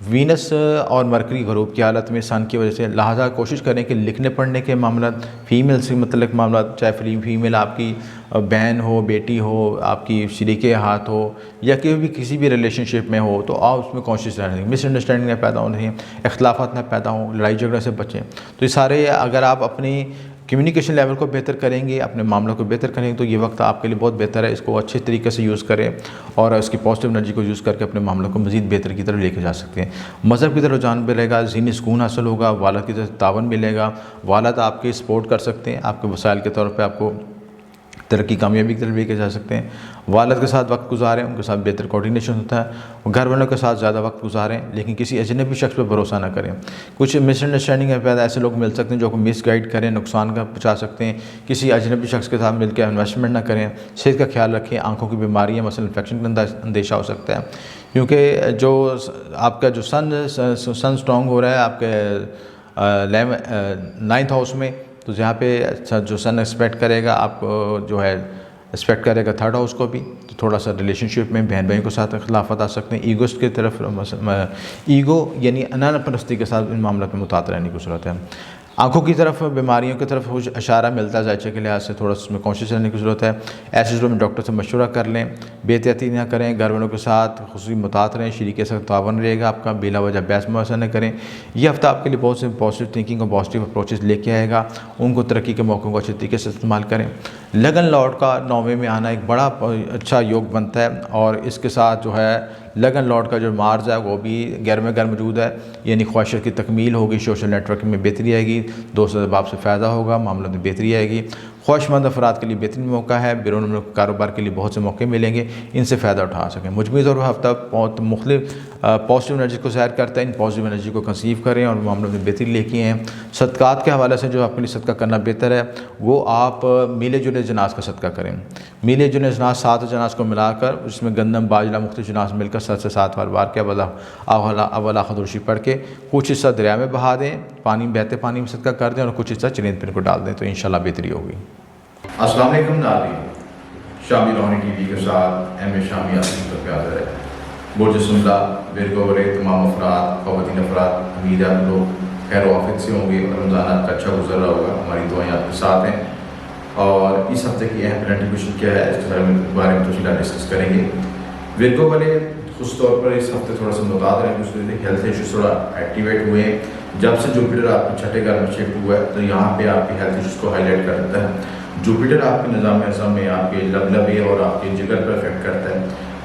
वीनस और मरकरी गरूब की हालत में सन की वजह से लिहाजा कोशिश करें कि लिखने पढ़ने के मामला, फ़ीमेल से मतलब मामला, चाहे फीमेल आपकी बहन हो, बेटी हो, आपकी शरीके हाथ हो या किसी भी रिलेशनशिप में हो, तो आप उसमें कोशिश रहें, मिसअंडरस्टैंडिंग न पैदा होनी, इख्तलाफात न पैदा हों, लड़ाई झगड़े से बचें। तो ये सारे अगर आप अपनी कम्युनिकेशन लेवल को बेहतर करेंगे, अपने मामलों को बेहतर करेंगे, तो ये वक्त आपके लिए बहुत बेहतर है। इसको अच्छे तरीके से यूज़ करें और इसकी पॉजिटिव एनर्जी को यूज़ करके अपने मामलों को मज़ीद बेहतर की तरफ लेके जा सकते हैं। मज़हब की तरफ रुझान मिलेगा, ज़हनी सुकून हासिल होगा, वालिद की तरफ तावन मिलेगा, वालिद आपके सपोर्ट कर सकते हैं, आपके वसाइल के तौर पर आपको तरक्की कामयाबी की तरफ लेके जा सकते हैं। वालिद के साथ वक्त गुजारें, उनके साथ बेहतर कोऑर्डिनेशन होता है। घर वालों के साथ ज़्यादा वक्त गुजारें, लेकिन किसी अजनबी शख्स पर भरोसा ना करें। कुछ मिसअंडरस्टैंडिंग है पैदा, ऐसे लोग मिल सकते हैं जो आपको मिसगाइड करें, नुकसान का पहुँचा सकते हैं। किसी अजनबी शख्स के साथ मिलकर इन्वेस्टमेंट ना करें। सेहत का ख्याल रखें, आँखों की बीमारियाँ मसलन इन्फेक्शन का अंदेशा हो सकता है, क्योंकि जो आपका जो सन स्ट्रॉन्ग हो रहा है आपके 9th हाउस में, तो जहाँ पे जो सन एक्सपेक्ट करेगा आपको जो है एक्सपेक्ट करेगा 3rd हाउस को भी, तो थोड़ा सा रिलेशनशिप में बहन भाइयों के साथ खिलाफत आ सकते हैं। ईगोस्ट की तरफ ईगो यानी अनानपरस्ती के साथ इन मामलों में मुतात रहने की ज़रूरत है। आँखों की तरफ बीमारियों की तरफ कुछ इशारा मिलता है, जायचे के लिहाज से थोड़ा उसमें कॉन्शियस रहने की ज़रूरत है। ऐसे ज़रूर में डॉक्टर से मशवरा कर लें, बेहतियाती ना करें, घर वालों के साथ खुसूसी मुतात रहें, शरीक के साथ तावन रहेगा आपका, बिला वजह बहस मुआवजा न करें। यह हफ्ता आपके लिए बहुत से पॉजिटिव थिंकिंग और पॉजिटिव अप्रोचेस लेके आएगा, उनको तरक्की के मौक़ों को अच्छे तरीके से इस्तेमाल करें। लगन लॉर्ड का 9वें में आना एक बड़ा अच्छा योग बनता है और इसके साथ जो है लगन लॉर्ड का जो मार्स है वो भी 11वें घर मौजूद है, यानी ख्वाहिशत की तकमील होगी, सोशल नेटवर्किंग में बेहतरी आएगी, दोस्त अहबाब से फ़ायदा होगा, मामलों में बेहतरी आएगी। ख्वाहिशमंद अफराद के लिए बेहतरीन मौका है, बिरून मुल्क कारोबार के लिए बहुत से मौके मिलेंगे, इनसे फ़ायदा उठा सकें। मुजमई तौर पर हफ्ता बहुत मुख्तलिफ पॉजिटिव एनर्जी को सैर करता है। इन पॉजिटिव एनर्जी को कंसीव करें और मामलों में बेहतरी लेके आएँ। सदक़ात के हवाले से जो आपके लिए सदका करना बेहतर है वो आप मिले जुले जनाज का सदका करें। मिले जुले जनाज 7 जनाज को मिलाकर उसमें गंदम बाजरा मुख्तलिफ जनाज मिलकर 7 से 7 बार के अवला खदुर्शी पढ़ के कुछ हिस्सा दरिया में बहा दें, पानी बहते पानी में सदका कर दें और कुछ हिस्सा चरिंद पिन को डाल दें, तो इंशाल्लाह बेहतरी होगी। अस्सलाम वालेकुम नाज़रीन, शामी रूहानी टीवी के साथ एम ए शामी आपकी तरफ हाज़िर है। बुर्ज सुमला विरगो वाले तमाम अफराद, ख़वातीन अफराद, उम्मीद है आप लोग खैर वाफियत से होंगे और रमज़ान आपका अच्छा गुजर रहा होगा। हमारी दुआएं आपके साथ हैं और इस हफ्ते की अहम कंट्रीब्यूशन क्या है इसके बारे में तफसीलात डिस्कस करेंगे। विरगो वाले ख़ुश तौर पर इस हफ्ते थोड़ा सा मुताद है, दूसरे हेल्थ इशूज़ थोड़ा एक्टिवेट हुए हैं। जब से जुपिटर आपके 6ठे घर में शिफ्ट हुआ है तो यहाँ पे आपके हेल्थ इशूज़ को हाईलाइट कर देता है। जुपिटर आपके निज़ाम हज़म में आपके लबलबे और आपके जिगर पर इफेक्ट करता है,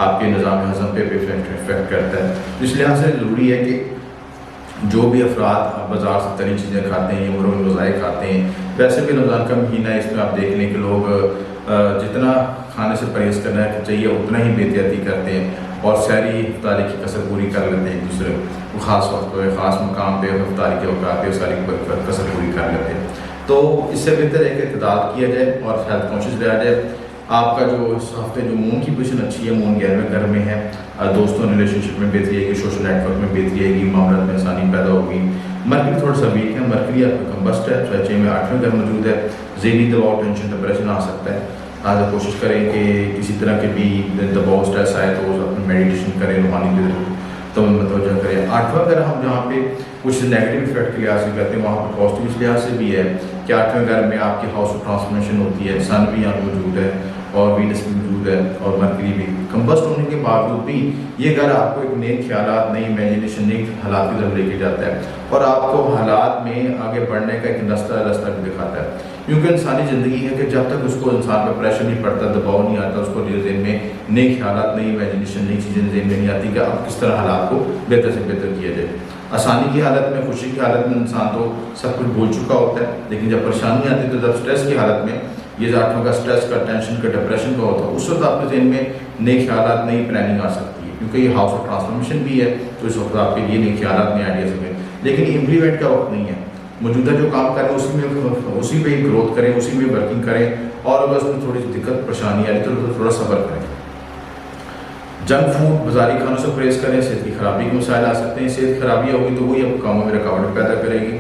आपके निज़ाम हज़म पे इफेक्ट करता है। इस लिहाज से ज़रूरी है कि जो भी अफराद बाज़ार से तली चीज़ें खाते हैं, मुर्ग रोज़ाए खाते हैं, वैसे भी रमज़ान का महीना है, इसमें आप देख लें कि लोग जितना खाने से परहेज़ करना चाहिए उतना ही बेहतियाती करते हैं और सहरी इफ्तारी की कसर पूरी कर लेते हैं। एक दूसरे को ख़ास वक्त पे ख़ास मकाम पे इफ्तारी के औकात पे सारी कसर पूरी कर लेते हैं। तो इससे बेहतर है कि इक़्तिदार किया जाए और हेल्थ कॉन्शियस रहा जाए। आपका जो इस हफ्ते जो मून की पोजीशन अच्छी है, मून 11वें घर में है, दोस्तों रिलेशनशिप में बेहतरी आएगी, सोशल नेटवर्क में बेहतरी आएगी, मामलों में आसानी पैदा होगी, मरकरी थोड़ा सा वीक है, मरकरी आपका कम्बस्ट है, बच्चे में 8वें घर मौजूद है, ज़हनी दबाव, टेंशन, डिप्रेशन आ सकता है। आज कोशिश करें कि किसी तरह के भी दबाव, स्ट्रेस आए तो अपनी मेडिटेशन करें, रूहानी की तो मतवजह करें। 8वां घर हम जहाँ पे कुछ नेगेटिव इफेक्ट के लिहाज से करते हैं, वहाँ पर पॉजिटिव लिहाज से भी है कि 8वें घर में आपकी हाउस ऑफ ट्रांसफॉर्मेशन होती है, सन भी यहाँ मौजूद है और वीनस भी मौजूद है और मरकरी भी। कम्बस्ट होने के बावजूद भी ये घर आपको एक नए ख्यालात, नई इमेजिनेशन, नई हालात की तरफ लेके जाता है और आपको हालात में आगे बढ़ने का एक रास्ता भी दिखाता है। क्योंकि इंसानी ज़िंदगी है कि जब तक उसको इंसान पर प्रेशर नहीं पड़ता, दबाव नहीं आता, उसको जेहन में नए ख्यालात, नई इमेजिनेशन, नई चीज़ें जेहन में नहीं आती कि अब किस तरह हालात को बेहतर से बेहतर किया जाए। आसानी की हालत में, खुशी की हालत में इंसान तो सब कुछ भूल चुका होता है, लेकिन जब परेशानी आती है तो जब स्ट्रेस की हालत में, ये 8वां का स्ट्रेस का, टेंशन का, डिप्रेशन का होता है, उस वक्त आपके जहन में नए ख्यालात, नई प्लानिंग आ सकती है। क्योंकि ये हाउस ऑफ ट्रांसफॉर्मेशन भी है तो इस वक्त आपके लिए नए ख्यालात, नए आइडियाज़ होंगे। लेकिन इम्प्लीमेंट का वक्त नहीं है, मौजूदा जो काम करें उसी में ग्रोथ करें, उसी में वर्किंग करें और अगर उसमें थोड़ी सी दिक्कत परेशानी आई तो थोड़ा सब्र करें। जंक फूड, बाजारी खानों से परहेज़ करें, सेहत की खराबी के मसाइल आ सकते हैं। सेहत खराबी होगी तो वही आपको कामों में रुकावट पैदा करेगी।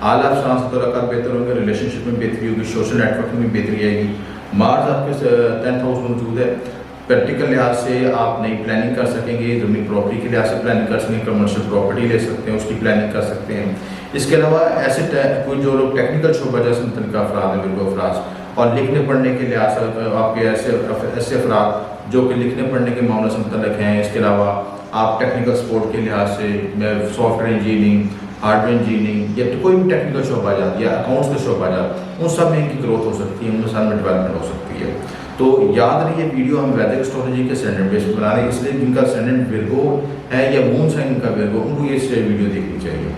आला अफसार से तल्लुकात बेहतर होंगे, रिलेशनशिप में बेहतरी होगी, सोशल नेटवर्किंग में बेहतरी आएगी। मार्स आपके 10th हाउस में मौजूद है, प्रैक्टिकल लिहाज से आप नई प्लानिंग कर सकेंगे, ज़मीन प्रॉपर्टी के लिहाज से प्लानिंग कर सकेंगे, कमर्शियल प्रॉपर्टी ले सकते हैं, उसकी प्लानिंग कर सकते हैं। इसके अलावा ऐसे कोई जो लोग टेक्निकल शोबा जैसे मुतल्लिक़ अफराद हैं, बिल्कुल अफराज और लिखने पढ़ने के लिहाज से आपके ऐसे अफराद जो कि लिखने पढ़ने के मामले से मुतल्लिक़ हैं। इसके अलावा आप टेक्निकल सपोर्ट के लिहाज से सॉफ्टवेयर इंजीनियरिंग, हार्डवेयर इंजीनियरिंग या कोई भी टेक्निकल शोबा जात या अकाउंट्स के शोबा जात, उन सब में इनकी ग्रोथ हो सकती है, उनमें में डेवलपमेंट हो सकती है। तो याद रहिए वीडियो हम वैदिक एस्ट्रोलॉजी के सेंडेंट बेस पर बना रहे हैं, इसलिए जिनका सेंडेंट विर्गो है या मून साइन का विर्गो, उनको ये वीडियो देखनी चाहिए।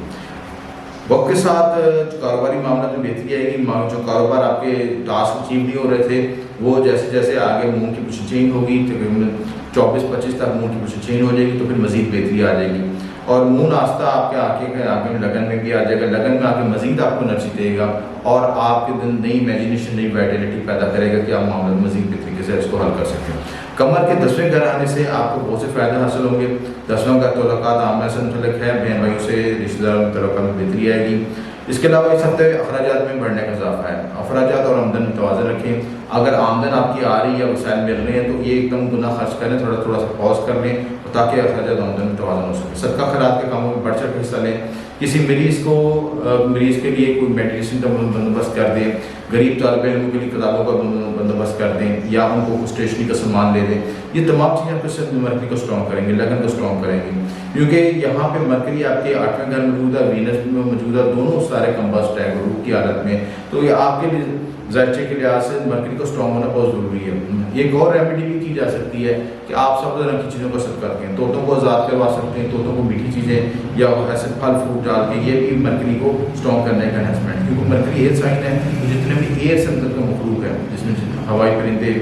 वक्त के साथ कारोबारी मामला में बेहतरी आएगी। जो कारोबार आपके टास्क अचीव नहीं हो रहे थे वो जैसे जैसे आगे मून की पोजीशन चेंज होगी, तकरीबन 24-25 तक मून की पोजीशन चेंज हो जाएगी तो फिर मजीद बेहतरी आ जाएगी और मून आस्था आपके आगे लगन में भी आ जाएगा, लगन में आके मजीद आपको एनर्जी देगा और आपके दिन नई इमेजिनेशन, नई वाइटलिटी पैदा करेगा कि आप मामले में मजीद बेहतरी से इसको हल कर सकते हैं। कमर के 10वें घर आने से आपको बहुत से फ़ायदे हासिल होंगे। 10वां घर तल्लुकात आमने से मुतल्लिक़ है, बहन भाइयों से, रिश्तेदारों में तल्लुकात में बेहतरी आएगी। इसके अलावा इस हफ्ते अखराजात में बढ़ने का इजाफा है। अखराजात और आमदन में तवाज़ुन रखें। अगर आमदन आपकी आ रही है, वसाइल मिल रहे हैं तो ये एकदम गुना खर्च करें, थोड़ा सा पॉज कर लें ताकि अखराजात आमदन में तवाज़ुन हो सके। सदका खैरात के कामों में बढ़ चढ़ हिस्सा लें। किसी मरीज़ के लिए कोई मेडिसिन का बंदोबस्त कर दें, गरीब तालिब इल्मों के लिए किताबों का बंदोबस्त कर दें या उनको कुछ स्टेशनरी का सामान ले दें। ये तमाम चीज़ें आपके सिर्फ मरकरी को स्ट्रॉन्ग करेंगे, लगन को स्ट्रॉन्ग करेंगे। क्योंकि यहाँ पे मरकरी आपके 8वें घर मौजूद है, वीनस में मौजूद है, दोनों सारे कम्बस्ट है ग्रुप की हालत में, तो ये आपके लिए ज़ायचे के लिहाज से मरकरी को स्ट्रॉन्ग होना बहुत ज़रूरी है। एक और रेमेडी भी की जा सकती है कि आप सब तरह की चीज़ों को सब करते हैं, तोतों को आज़ाद करवा सकते हैं, तोतों को मीठी चीज़ें या ऐसे फल फ्रूट डाल के, ये भी मरकरी को स्ट्रॉन्ग करने का एनहांसमेंट। क्योंकि मरकरी एयर साइन है, जितने भी एयर से का मखलूक है, जिसमें हवाई परिंदे,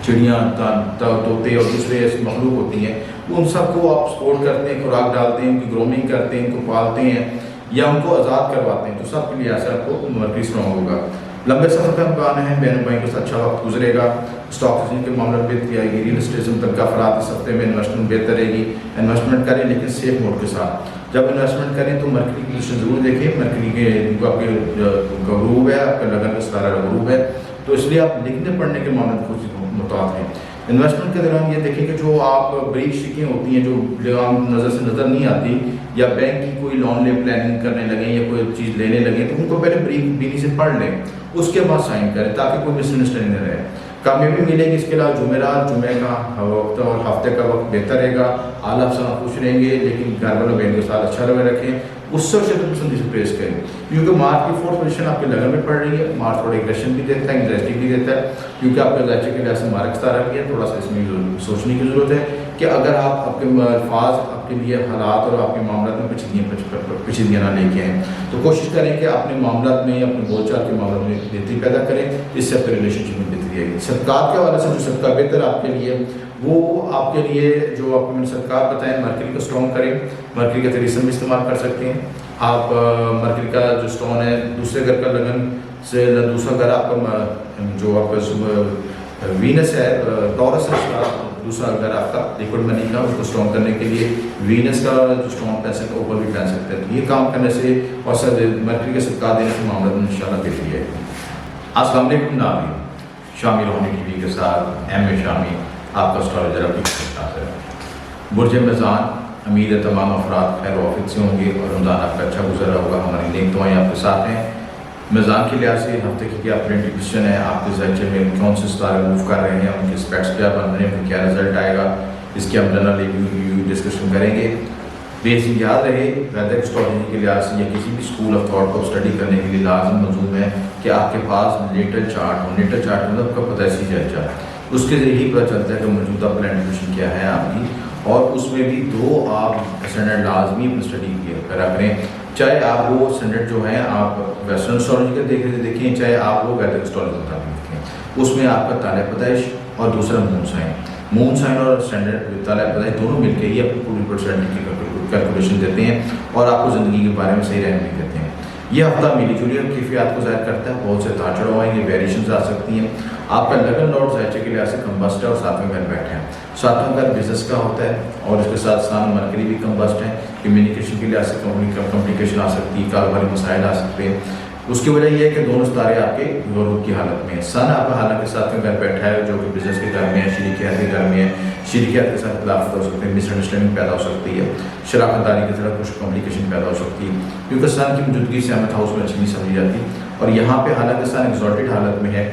चिड़ियाँ, तोते और दूसरे ऐसी मखलूक होती हैं, उन सबको आप सपोर्ट करते हैं, खुराक डालते हैं, उनकी ग्रोमिंग करते हैं, उनको पालते हैं या उनको आज़ाद करवाते हैं, तो सब के लिए ऐसा आपको मरकरी स्ट्रॉन्ग होगा। लंबे सफ़र का अमकान है, बहन भाई के साथ अच्छा वक्त गुजरेगा। स्टॉक एक्सचेंज के मामले में बेहतरी आएगी। रियल एस्टेट में तनख्वाह फरात इस हफ्ते में इन्वेस्टमेंट बेहतर रहेगी। इन्वेस्टमेंट करें लेकिन सेफ मोड के साथ। जब इन्वेस्टमेंट करें तो मरकरी की पोजीशन ज़रूर देखें। मरकरी के आपके ग्रूव है, आपका लगन का सितारा ग्रूव है, तो इसलिए आप लिखने पढ़ने के मामले में कुछ मुताबिक हैं। इन्वेस्टमेंट के दौरान ये देखें कि जो आप ब्रीक शिकें होती हैं जो आम नज़र से नज़र नहीं आती, या बैंक की कोई लोन ले प्लानिंग करने लगे या कोई चीज़ लेने लगे, तो उनको पहले ब्रीक बीनी से पढ़ लें, उसके बाद साइन करें ताकि कोई मिसअंडरस्टैंडिंग न रहे। कामयाबी मिलेगी। इसके अलावा जुमेरात, जुमे का वक्त और हफ्ते का वक्त बेहतर रहेगा। आला अफसाना खुश रहेंगे, लेकिन घर वालों बहन के साथ अच्छा रवैया रखें, उससे शरीर पसंदी से प्रेस करें। क्योंकि मार्च की 4th पोजीशन आपके लगन में पड़ रही है। मार्च थोड़ा एग्रेशन भी देता है, एंग्जाइटी भी देता है, क्योंकि आपके जायचे के लिहाज से मार्क सितारा भी है। थोड़ा सा इसमें सोचने की ज़रूरत है कि अगर आप आपके अल्फाज आपके लिए हालात और आपके मामला में पेचीदगियाँ ना लेके आएँ, तो कोशिश करें कि अपने मामला में, अपने बोलचाल के मामले में बेहतरी पैदा करें। इससे आपके रिलेशनशिप में बेहतरी आएगी। सदक़ात के हवाले से जो सदका बेहतर आपके लिए, वो आपके लिए जो आपको मैंने सदक़ात बताएं, मरकरी को स्ट्रॉन्ग करें। मरकरी का तरीसम भी इस्तेमाल कर सकते हैं आप। मरकरी का जो स्टोन है, दूसरे घर का लगन से दूसरा घर आपका जो आपका वीनस है, टॉरस है, दूसरा अगर आपका लिक्विड मनी का उसको स्ट्रॉन्ग करने के लिए वीनस का जो स्ट्रॉन्ग पैसे का ऊपर भी पहन सकते हैं। तो ये काम करने से और सर मरकरी के सदका देने से मामला में इंशाल्लाह बेहतरी है। अस्सलाम वालेकुम नाज़रीन, शामी रोहानी टीवी के साथ एम शामी आपका एस्ट्रोलॉजर अपनी हाजिर है। बुर्ज मिज़ान, उम्मीद है तमाम अफराद खैर वाफिक से होंगे और रमज़ान आपका अच्छा गुजर रहा होगा। हमारी नेक दुआएं आपके साथ हैं। मिज़ान के लिहाज से हफ्ते की क्या प्रेडिक्शन है, आपके ज़रिए में कौन से सितारे मूव कर रहे हैं, उनके स्पेक्ट्स क्या बन रहे हैं, उनका क्या रिजल्ट आएगा, इसकी हम जनरल रिव्यू डिस्कशन करेंगे। बेसिक याद रहे, वेदर एस्ट्रोलॉजी के लिहाज से या किसी भी स्कूल ऑफ थॉट को स्टडी करने के लिए लाजम मौजूद है कि आपके पास नेटल चार्ट हो। नेटल चार्ट मतलब आपका पैदाइशी चर्चा, उसके ज़रिए ही पता चलता है कि मौजूदा प्लानिटेशन क्या है आपकी, और उसमें भी दो आप स्टैंडर्ड लाजमी अपनी स्टडी करा करें। चाहे आप वो स्टैंडर्ड जो है आप वेस्टर्न एस्ट्रोलॉजी का देखें, चाहे आप वो वैदिक एस्ट्रोलॉजी का देखें। उसमें आपका ताले पैदाइश और दूसरा मून साइन और स्टैंडर्ड ताले पैदाइश दोनों मिलकर ही आपको पूरी परसेंट की कैलकुलेशन देते हैं और आपको ज़िंदगी के बारे में सही रहने देते हैं। ये हफ्ता मिली जुली कैफियत को ज़ाहिर करता है, बहुत से तार चढ़ाव आएंगे, वेरिएशंस आ सकती हैं। आपका लगन लॉर्ड ज़ाहिर के लिहाज से कम्बस्ट है और सातवें घर बैठे हैं। सातवां घर बिजनेस का होता है और इसके साथ सान मरकरी भी कम्बस्ट है। कम्युनिकेशन के लिहाज से कम्युनिकेशन आ सकती है, कारोबारी मसाइल आ सकते हैं। उसकी वजह यह है कि दोनों सितारे आपके गौरव की हालत में है। सन आपका हालांकि सातवें घर बैठा है जो कि बिजनेस के घर में है, शरीकियात के घर में है। शरीकियात के साथ खिलाफ हो सकते हैं, मिसअंडरस्टैंडिंग पैदा हो सकती है, शराकतदारी की तरह कुछ कॉम्प्लिकेशन पैदा हो सकती है, क्योंकि सन की मौजूदगी से हमें हाउस में अच्छी नहीं समझी जाती। और यहाँ पे हालांकि सन एग्जॉल्टेड हालत में है,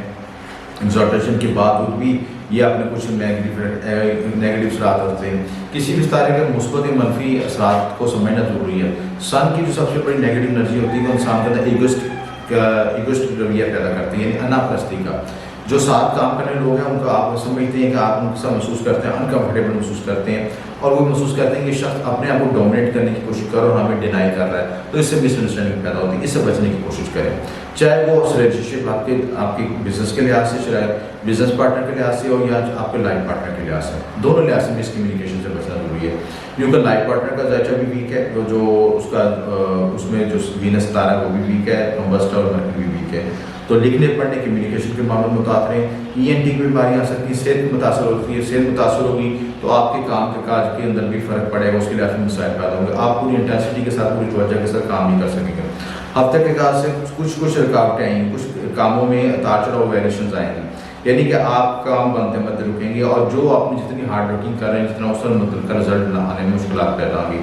एग्जॉल्टेशन के बावजूद भी ये आपने कुछ नेगेटिव असरात होते हैं। किसी भी तारे के मुस्बत या मनफी असरात को समझना जरूरी है। सन की जो सबसे बड़ी नेगेटिव एनर्जी होती है वो इंसान के अंदर इगोइस्ट रवैया पैदा करती है, यानी अनापरस्ती का। जो साथ काम करने लोग हैं उनको आप समझते हैं कि आप उनका महसूस करते हैं, अनकम्फर्टेबल महसूस करते हैं और वो महसूस करते हैं कि शख्स अपने आप को डोमिनेट करने की कोशिश कर और हमें डिनाई कर रहा है, तो इससे मिसअंडरस्टैंडिंग पैदा होती है। इससे बचने की कोशिश करें, चाहे वो रिलेशनशिप आपके बिजनेस के लिहाज से, चाहे बिजनेस पार्टनर के लिहाज से हो या आपके लाइफ पार्टनर के लिहाज से, दोनों लिहाज से मिसकम्युनिकेशन से बचना जरूरी है। क्योंकि लाइफ पार्टनर का जायचा भी वीक है, जो उसका उसमें जो वीनस तारा है वो भी वीक है, कम्बस्ट और मरकरी भी वीक है। तो लिखने पढ़ने कम्युनिकेशन के मामले में मुतासर हैं। ENT की बीमारियाँ आ सकती हैं, सेहत मुतासर होती है, सेहत मुतासर होगी तो आपके काम के काज के अंदर भी फ़र्क पड़ेगा, उसके लिए आपके मसाइल पैदा होंगे, आप पूरी इंटेंसिटी के साथ पूरी तवज्जो के साथ काम नहीं कर सकेंगे। हफ्ते के लिहाज से कुछ रुकावटें आएंगी, कुछ कामों में उतार चढ़ाव वेरिएशंस आएंगी, यानी कि आप काम बनते बनते रुकेंगे और जो आप जितनी हार्ड वर्किंग कर रहे हैं जितना उसका मतलब का रिजल्ट आने में मुश्किल पैदा होंगी।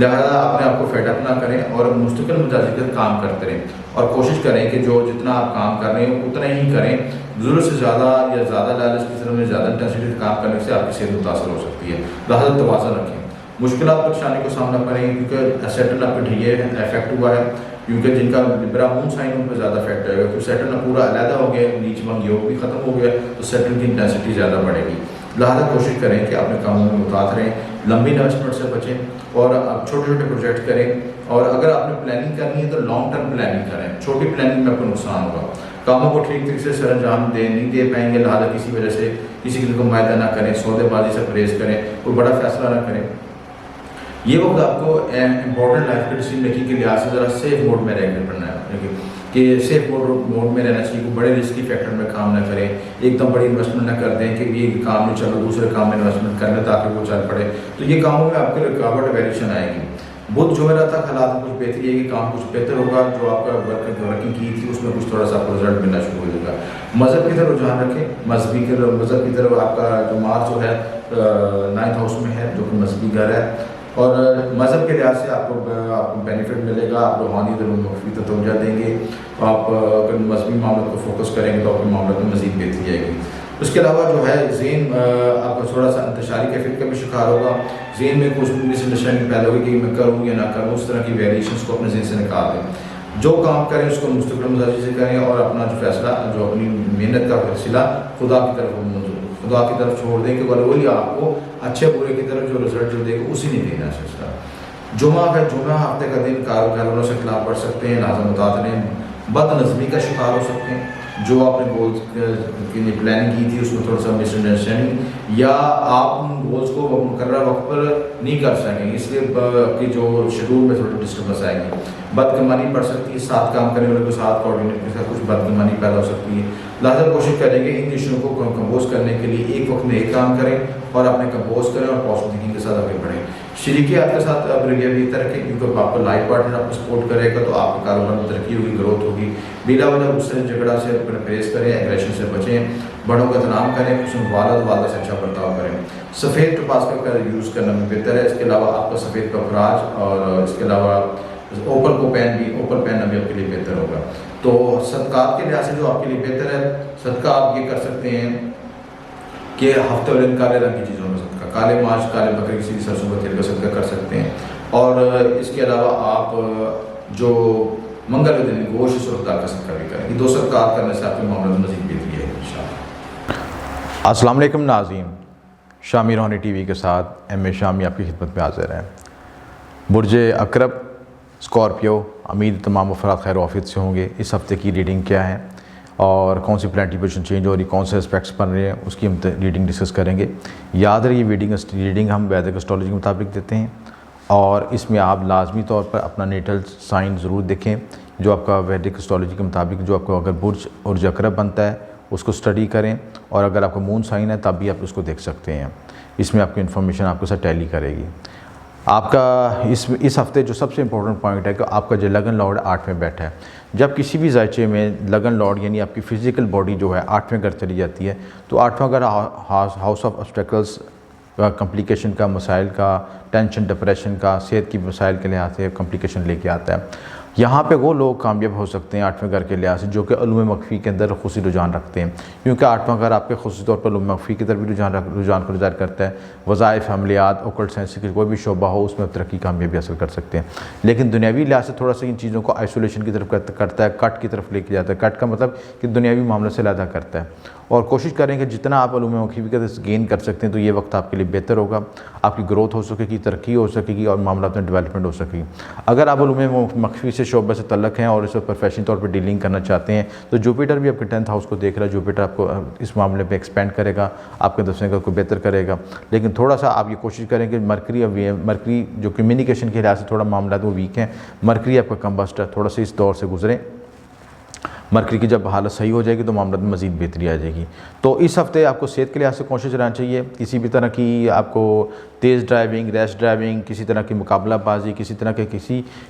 लिहाजा अपने आप को फेडअप ना करें और मुस्तकिल मिजाजी काम करते रहें और कोशिश करें कि जो जितना आप काम कर रहे हैं उतना ही करें। ज़रूरत से ज़्यादा या ज़्यादा लालच की तरफ में ज़्यादा इंटेंसिटी से काम करने से आपकी सेहत मुतासर हो सकती है। लिहाजा तवाज़ुन रखें, मुश्किल परेशानी को सामना करें क्योंकि सेटल आपके ढीए इफेक्ट हुआ है, क्योंकि जिनका लिब्रा मून साइन उन पर ज़्यादा इफेक्ट आएगा। तो सेटल ना पूरा अलहदा हो गया, नीच मंग योग भी खत्म हो गया, तो सेटल की इंटेंसिटी ज़्यादा बढ़ेगी। लिहाजा कोशिश करें कि अपने कामों में मुताद रहें, लंबी इन्वेस्टमेंट से बचें और आप छोटे छोटे प्रोजेक्ट करें। और अगर आपने प्लानिंग करनी है तो लॉन्ग टर्म प्लानिंग करें, छोटी प्लानिंग में आपको नुकसान होगा, कामों को ठीक तरीके से सरअंजाम नहीं दे पाएंगे। लिहाजा किसी वजह से किसी को मायदा ना करें, सौदेबाजी से परहेज करें, कोई बड़ा फैसला ना करें। ये वक्त आपको इंपॉर्टेंट लाइफ के डिसीजन मेकिंग के लिहाज से ज़रा सेफ मोड में रहकर पड़ना है कि सेफ मोड में रहना चाहिए। कोई बड़े रिस्की फैक्टर में काम ना करें, एकदम बड़ी इन्वेस्टमेंट ना कर दें कि ये काम में चलो दूसरे काम में इन्वेस्टमेंट कर लें ताकि वो चल पड़े, तो ये कामों में आपके रुकावट वेरिएशन आएगी। बुध जुमेरात तक हालात में कुछ बेहतरी है कि काम कुछ बेहतर होगा, जो आपका वर्किंग की थी उसमें कुछ थोड़ा सा आपको रिजल्ट मिलना शुरू हो जाएगा। मज़हब की तरफ रुझान रखें, मज़हब की तरफ आपका जो मार्च जो है 9th हाउस में है जो कि मजहबी घर है और मज़हब के लिहाज से आपको बेनिफिट मिलेगा। आप रूहानी तरफ तवज्जो देंगे, आप अगर मजहबी मामलों को फोकस करेंगे तो आपके मामलों में मज़ीद बेहतरी आएगी। उसके अलावा जो है ज़हन आपका थोड़ा सा इंतशारी कैफियत का भी शिकार होगा, ज़हन में कुछ मिसअंडरस्टैंडिंग पैदा होगी कि मैं करूँ या ना करूँ, उस तरह की वेरिएशंस को अपने ज़हन से निकाल दें। जो काम करें उसको मुस्तकिल मिजाजी से करें और अपना जो फैसला जो अपनी मेहनत का फैसला खुदा की तरफ छोड़ दें कि वही आपको अच्छे बुरे की तरफ जो रिजल्ट जो देगा उसी ने देना सिलसिला। जुमा हफ्ते का दिन कारोबारों से खिलाफ बढ़ सकते हैं, लाजम मुतातरें बदनज़मी का शिकार हो सकते हैं। जो आपने गोल्स की प्लानिंग की थी उसमें थोड़ा सा मिसअंडरस्टैंडिंग या आप उन गोल्स को मुकर्रर वक्त पर नहीं कर सकेंगे, इसलिए आपकी जो शेड्यूल में थोड़ी डिस्टर्बेंस आएगी। बदगमानी बढ़ सकती है, साथ काम करने वाले के साथ कोऑर्डिनेट के साथ कुछ बदगमानी पैदा हो सकती है। लिहाजा कोशिश करेंगे इन इशू को कंपोज करने के लिए एक वक्त में एक काम करें और अपने कंपोज करें और पॉजिटिव थिंकिंग के साथ आगे बढ़ें। शरीकियात के साथ अब रिलेट बेहतर रखें, क्योंकि आपका लाइफ पार्टनर आपको सपोर्ट करेगा तो आपके कारोबार में तरक्की होगी, ग्रोथ होगी। बिला वजह गुस्से झगड़ा से परहेज करें, एग्रेशन से बचें, बड़ों का एहतराम करें, उसमें वालदा से अच्छा बर्ताव करें। सफ़ेद टपास का यूज़ करना भी बेहतर है। इसके अलावा आपका सफ़ेद कपराज और इसके अलावा ओपल पहनना भी आपके लिए बेहतर होगा। तो सदक़ात के लिहाज से जो आपके लिए बेहतर है, सदका आप ये कर सकते हैं कि हफ्ते वाले दिन काले रंग की चीज़ों का सदका, काले माश, काले बकरे की सरसों का तेल का सदका कर सकते हैं। और इसके अलावा आप जो मंगल के दिन गोश्त और दाल का सदका भी करें। ये 2 सदक़ात करने से आपके मामले में मज़ीद बेहतरी है इंशाअल्लाह। अस्सलाम वालेकुम नाज़रीन, शामी रोहानी टीवी के साथ एम ए शामी आपकी खिदमत में हाज़िर है। बुर्ज अकरब स्कॉर्पियो, उम्मीद तमाम अफराद खैर आफियत से होंगे। इस हफ़्ते की रीडिंग क्या है और कौन सी प्लानिटरी पोजीशन चेंज हो रही, कौन से एस्पेक्ट्स बन रहे हैं, उसकी हम रीडिंग डिस्कस करेंगे। याद रहे ये रीडिंग हम वैदिक एस्ट्रोलॉजी के मुताबिक देते हैं और इसमें आप लाजमी तौर पर अपना नेटल साइन ज़रूर देखें जो आपका वैदिक एस्ट्रोलॉजी के मुताबिक, जो आपको अगर बुर्ज अकरब बनता है उसको स्टडी करें, और अगर आपका मून साइन है तब भी आप उसको देख सकते हैं। इसमें आपकी इन्फॉर्मेशन आपके साथ टैली करेगी। आपका इस हफ्ते जो सबसे इम्पोर्टेंट पॉइंट है कि आपका जो लगन लॉर्ड 8वें बैठा है। जब किसी भी जायचे में लगन लॉर्ड यानी आपकी फ़िज़िकल बॉडी जो है 8वें घर चली जाती है, तो 8वां घर हाउस ऑफ ऑब्स्टेकल्स, कॉम्प्लिकेशन का, मसाइल का, टेंशन डिप्रेशन का, सेहत की मसाइल के लिहाज से कॉम्प्लिकेशन लेके आता है। यहाँ पे वो लोग कामयाब हो सकते हैं 8वें घर के लिहाज से जो कि उलूम मख्फ़ी के अंदर खुशी रुझान रखते हैं, क्योंकि 8वां घर आपके खुसूसी तौर पर उलूम मख्फ़ी की तरफ भी रुझान को ज़ाहिर करता है। वज़ाइफ, अमलियात, ओकल्ट साइंस की कोई भी शोबा हो उसमें तरक्की कामयाबी हासिल कर सकते हैं। लेकिन दुनियावी लिहाज से थोड़ा सा इन चीज़ों को आइसोलेशन की तरफ करता है, कट की तरफ लेके जाता है। कट का मतलब कि दुनियावी मामले से अलग करता है। और कोशिश करें कि जितना आप उलूम मख्फ़ी का गेन कर सकते हैं तो ये वक्त आपके लिए बेहतर होगा, आपकी ग्रोथ हो सकेगी, तरक्की हो सकेगी और मामला में डेवलपमेंट हो सकेगी। अगर आप उलूम मख्फ़ी से शोबे से तल्लक हैं और इस पर प्रोफेशनल तौर पर डीलिंग करना चाहते हैं तो जुपिटर भी आपके 10th हाउस को देख रहा है। जुपिटर आपको इस मामले में एक्सपेंड करेगा, आपके 10वें घर को बेहतर करेगा। लेकिन थोड़ा सा आप ये कोशिश करें कि मरकरी जो कम्युनिकेशन के लिहाज से थोड़ा मामला वो वीक है। मरकरी आपका कम्बस्ट है, थोड़ा सा इस दौर से गुजरें। मरकरी की जब हालत सही हो जाएगी तो मामला में मज़ीद बेहतरी आ जाएगी। तो इस हफ्ते आपको सेहत के लिहाज से कोशिश रहना चाहिए। किसी भी तरह की आपको तेज़ ड्राइविंग, रैश ड्राइविंग, किसी तरह की मुकाबलाबाजी, किसी तरह के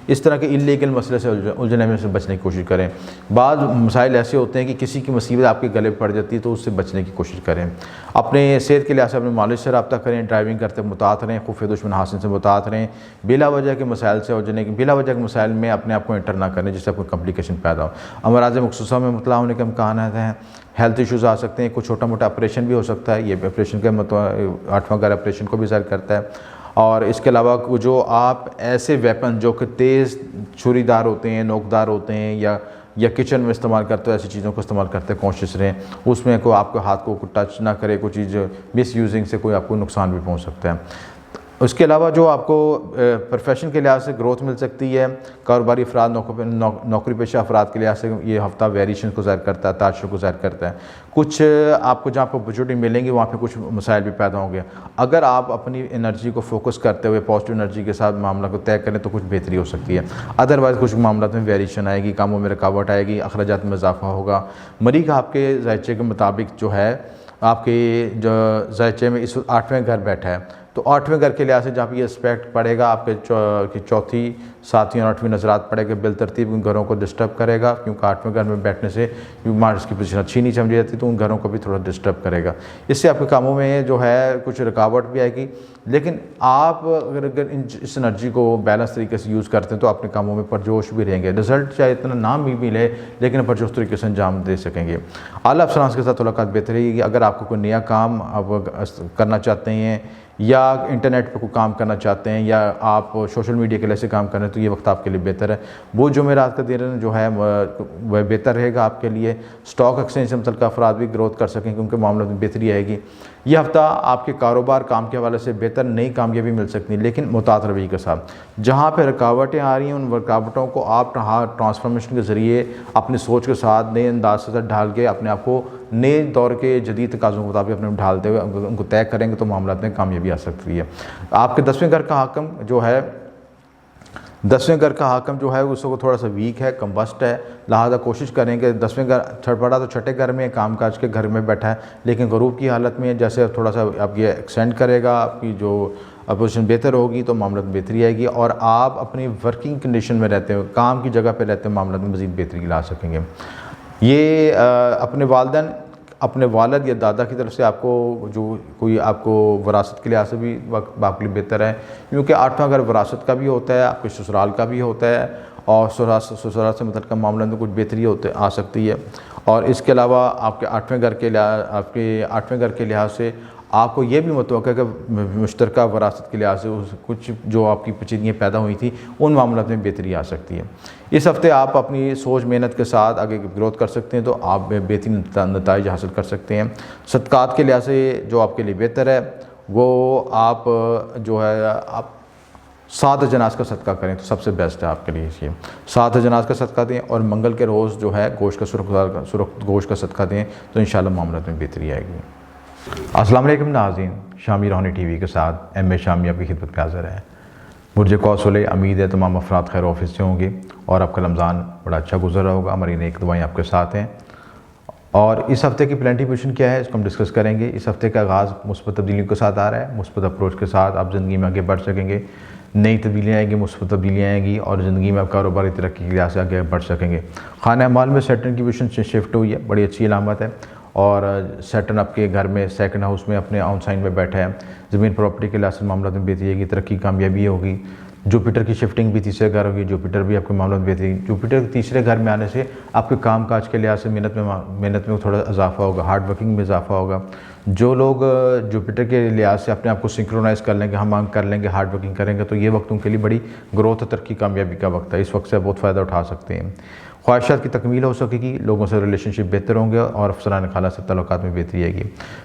इस तरह के इल्लीगल मसले से उलझने में से बचने की कोशिश करें। बाद मसाइल ऐसे होते हैं कि किसी की मुसीबत आपके गले पड़ जाती है तो उससे बचने की कोशिश करें। अपने सेहत के लिहाज से अपने मालिश से रब्ता करें, ड्राइविंग करते मुतात रहें, खुफिया दुश्मन हासिल से मुतात रहें, बिला वजह के मसाइल से उलझने की, बिला वजह के मसाइल में अपने आप को एंटर ना करें जिससे आपको कॉम्प्लिकेशन पैदा हो। अमराज़ मखसूसा में मुबतला होने के इम्कान हैं, हेल्थ इश्यूज़ आ सकते हैं, कुछ छोटा मोटा ऑपरेशन भी हो सकता है। ये ऑपरेशन के 8वां घर ऑपरेशन को भी ज़ाहिर करता है। और इसके अलावा जो आप ऐसे वेपन जो कि तेज़ छुरीदार होते हैं, नोकदार होते हैं या किचन में इस्तेमाल करते हो, ऐसी चीज़ों को इस्तेमाल करते हैं कोशिश रहें उसमें कोई आपके हाथ को टच ना करे, कोई चीज़ मिस यूजिंग से कोई आपको नुकसान भी पहुंच सकता है। उसके अलावा जो आपको प्रोफेशन के लिहाज से ग्रोथ मिल सकती है, कारोबारी अफराद, नौकरी पेशा अफराद के लिहाज से ये हफ्ता वेरिएशन को ज़ाहिर करता है, ताशुर को ज़ाहिर करता है। कुछ आपको जहाँ पर अपॉर्चुनिटी मिलेंगी वहाँ पे कुछ मसाइल भी पैदा होंगे। अगर आप अपनी एनर्जी को फोकस करते हुए पॉजिटिव एनर्जी के साथ मामला को तय करें तो कुछ बेहतरी हो सकती है। अदरवाइज़ कुछ मामला में वेरिएशन आएगी, कामों में रुकावट आएगी, अखराजात में इजाफा होगा। मरीख आपके जायचे के मुताबिक जो है आपके जो जायचे में इस 8वें घर बैठा है, तो 8वें घर के लिहाज से जहाँ पर ये एस्पेक्ट पड़ेगा आपके चौथी, 7वीं और 8वीं नजरात पड़ेगा, बिलतरतीब उन घरों को डिस्टर्ब करेगा, क्योंकि 8वें घर में बैठने से मार्स की पोजीशन अच्छी नहीं समझी जाती तो उन घरों को भी थोड़ा डिस्टर्ब करेगा। इससे आपके कामों में जो है कुछ रुकावट भी आएगी। लेकिन आप अगर इस एनर्जी को बैलेंस तरीके से यूज़ करते हैं तो अपने कामों में परजोश भी रहेंगे। रिजल्ट चाहे इतना नाम भी मिले लेकिन परजोश तरीके से अंजाम दे सकेंगे। आला अफसरान के साथ मुलाकात बेहतर रहेगी। अगर आपको कोई नया काम आप करना चाहते हैं या इंटरनेट पर कोई काम करना चाहते हैं या आप सोशल मीडिया के लिए से काम कर रहे हैं तो ये वक्त आपके लिए बेहतर है। वो जुमेरात का दिन जो है वह बेहतर रहेगा आपके लिए। स्टॉक एक्सचेंज से मुतल्लिक़ अफराद भी ग्रोथ कर सकें क्योंकि मामलों में बेहतरी आएगी। यह हफ्ता आपके कारोबार, काम के हवाले से बेहतर नई कामयाबी मिल सकती है, लेकिन मुतात रवैये के साथ। जहाँ पर रुकावटें आ रही हैं उन रुकावटों को आप ट्रांसफॉर्मेशन के ज़रिए अपनी सोच के साथ नए अंदाज से ढाल के अपने आप को नए दौर के जदीद तकाज़ों के मुताबिक अपने ढालते हुए उनको तय करेंगे तो मामला में कामयाबी आ सकती है। आपके 10वें घर का हाकम जो है 10वें घर का हाकम जो है उसको थोड़ा सा वीक है, कम्बस्ट है, लिहाजा कोशिश करें कि 10वें घर छठपड़ा तो छठे घर में काम काज के घर में बैठा है, लेकिन गरूब की हालत में जैसे थोड़ा सा आप ये एक्सटेंड करेगा, आपकी जो पोजीशन बेहतर होगी तो मामला में बेहतरी आएगी और आप अपनी वर्किंग कंडीशन में रहते हो, काम की जगह पे रहते हो, मामला में मज़ीद बेहतरी ला सकेंगे। ये अपने वालिदैन, अपने वालिद या दादा की तरफ से आपको जो कोई आपको वरासत के लिहाज से भी वक्त आपके लिए बेहतर है, क्योंकि 8वां घर वरासत का भी होता है, आपके ससुराल का भी होता है और ससुराल से मतलब का मामला में कुछ बेहतरी आ सकती है। और इसके अलावा आपके 8वें घर के लिहाज से आपको ये भी मुतवक्का है कि मुश्तरका वरासत के लिहाज से कुछ जो आपकी पेचीदगियाँ पैदा हुई थी उन मामलों में बेहतरी आ सकती है। इस हफ्ते आप अपनी सोच मेहनत के साथ आगे ग्रोथ कर सकते हैं तो आप बेहतरीन नताइज हासिल कर सकते हैं। सदक़ात के लिहाज से जो आपके लिए बेहतर है वो आप जो है आप 7 जनाज़ का सदका करें तो सबसे बेस्ट है आपके लिए। ये 7 जनाज़ का सदका दें और मंगल के रोज़ जो है गोश्त का सुरख गोश्त का सदका दें तो इंशाल्लाह मामलों में बेहतरी आएगी। अस्सलाम वालेकुम नाज़रीन, शामी रोहानी टीवी के साथ एम ए शामी आपकी खिदमत में हाज़िर है। मुझे कौसले उम्मीद है तमाम अफराद खैर ऑफिस से होंगे और आपका रमज़ान बड़ा अच्छा गुजर रहा होगा। हमारी नेक दुआएं आपके साथ हैं और इस हफ़्ते की प्लानिंग पोजीशन क्या है इसको हम डिस्कस करेंगे। इस हफ़्ते का आगाज़ मुस्बत तब्दीलियों के साथ आ रहा है। मुस्बत अप्रोच के साथ आप ज़िंदगी में आगे बढ़ सकेंगे, नई तब्दीलियाँ आएंगी, मुस्बत तब्दीलियाँ आएंगी और ज़िंदगी में आप कारोबारी तरक्की के लिहाज से आगे बढ़ सकेंगे। खाना माल में सैटर्न की पोजीशन शिफ्ट हुई है, बड़ी अच्छी अलामत है और सैटर्न आपके घर में सेकंड हाउस में अपने ऑन साइन में बैठा है। ज़मीन प्रॉपर्टी के लिहाज से मामला में बेहतरी आएगी, तरक्की कामयाबी होगी। जुपिटर की शिफ्टिंग भी तीसरे घर होगी, जुपिटर भी आपके मामलों में बेहतरी। जुपिटर तीसरे घर में आने से आपके काम काज के लिहाज से मेहनत में थोड़ा इजाफा होगा, हार्ड वर्किंग में इजाफा होगा। जो लोग जुपिटर के लिहाज से अपने आप को सिंक्रोनाइज़ कर लेंगे, हम कर लेंगे, हार्ड वर्किंग करेंगे तो ये वक्त उनके लिए बड़ी ग्रोथ, तरक्की, कामयाबी का वक्त है। इस वक्त से बहुत फ़ायदा उठा सकते हैं। ख्वाहिशात की तकमील हो सकेगी, लोगों से रिलेशनशिप बेहतर होंगे और अफसरान खाला से तल्लुकात में बेहतरी आएगी।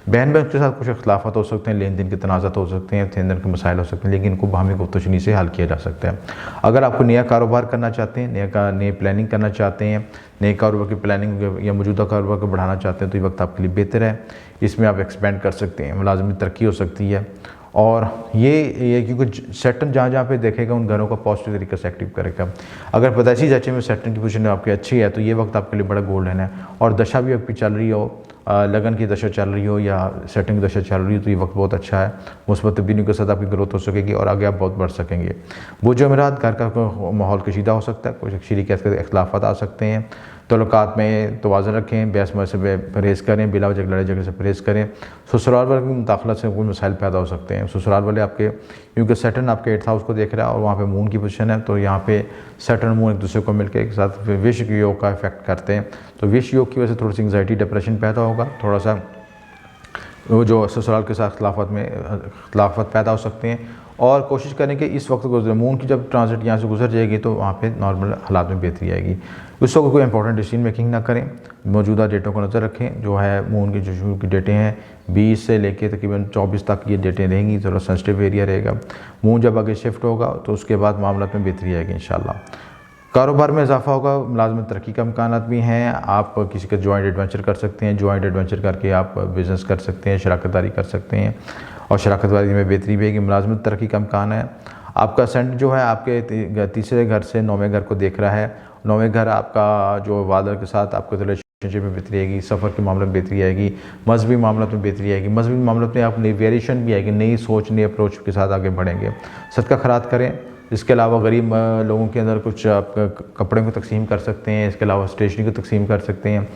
बहन बहन के साथ कुछ इख्लाफात हो सकते हैं, लेन देन के तनाज़ात हो सकते हैं, लेन के मसाइल हो सकते हैं, लेकिन इनको बाहमी गुफ्तगू से हल किया जा सकता है। अगर आपको नया कारोबार करना चाहते हैं, नई प्लानिंग करना चाहते हैं, नए कारोबार की प्लानिंग या मौजूदा कारोबार को बढ़ाना चाहते हैं तो ये वक्त आपके लिए बेहतर है। इसमें आप एक्सपेंड कर सकते हैं, मुलाजमत तरक्की हो सकती है और ये क्योंकि सैटर्न जहाँ पे देखेगा उन घरों का पॉजिटिव तरीके से एक्टिव करेगा। अगर पैदाइशी जांचे में सैटर्न की पोजीशन आपकी अच्छी है तो ये वक्त आपके लिए बड़ा गोल्डन है और दशा भी आपकी चल रही हो, लगन की दशा चल रही हो या सेटिंग की दशा चल रही हो तो ये वक्त बहुत अच्छा है। मुस्बत तब्दीलियों के साथ आपकी ग्रोथ हो सकेगी और आगे आप बहुत बढ़ सकेंगे। वो जमेरात घर का माहौल कशीदा हो सकता है, कुछ शरीकियत के इख्लाफात आ सकते हैं। तल्लुकात में तवाज़ुन रखें, बहस से परहेज़ करें, बिला वजह लड़ाई झगड़े से परहेज़ करें। ससुराल वाले की मुदाखलत से कोई मसाइल पैदा हो सकते हैं। ससुराल वाले आपके, क्योंकि सैटर्न आपके 8th हाउस को देख रहा है और वहाँ पे मून की पोजीशन है तो यहाँ पे सैटर्न मून एक दूसरे को मिलकर एक साथ विष योग का इफेक्ट करते हैं तो विष योग की वजह से थोड़ी सी एंग्जाइटी, डिप्रेशन पैदा होगा। थोड़ा सा वो जो ससुराल के साथ खिलाफत पैदा हो सकते हैं और कोशिश करें कि इस वक्त गुजरे मून की जब ट्रांजिट यहाँ से गुजर जाएगी तो वहाँ पे नॉर्मल हालात में बेहतरी आएगी। उस वक्त कोई इंपॉर्टेंट डिसीजन मेकिंग ना करें, मौजूदा डेटों को नज़र रखें। जो है मून की जो शुरू की डेटें हैं 20 से लेकर तकरीबन 24 तक ये डेटें रहेंगी, थोड़ा सेंसिटिव एरिया रहेगा। मून जब आगे शिफ्ट होगा तो उसके बाद मामला में बेहतरी आएगी इंशाल्लाह। कारोबार में इजाफा होगा, मुलाजमत तरक्की का इम्कानात भी हैं। आप किसी का जॉइंट एडवेंचर कर सकते हैं, जॉइंट एडवेंचर करके आप बिज़नेस कर सकते हैं, शराकतदारी कर सकते हैं और शराकतदारी में बेहतरी भी है। मुलाजमत तरक्की का इम्कान है। आपका सेंट जो है आपके तीसरे घर से 9वें घर को देख रहा है। 9वें घर आपका जो वादर के साथ आपको रिलेशनशिप में बेहतरी आएगी, सफ़र के मामले में बेहतरी आएगी, मजहबी मामलों में बेहतरी आएगी। मजहबी मामलों में आप नई वेरिएशन भी आएगी, नई सोच, नई अप्रोच के साथ आगे बढ़ेंगे। सदका खैरात करें। इसके अलावा गरीब लोगों के अंदर कुछ आप कपड़े को तकसीम कर सकते हैं, इसके अलावा स्टेशनरी को तकसीम कर सकते हैं।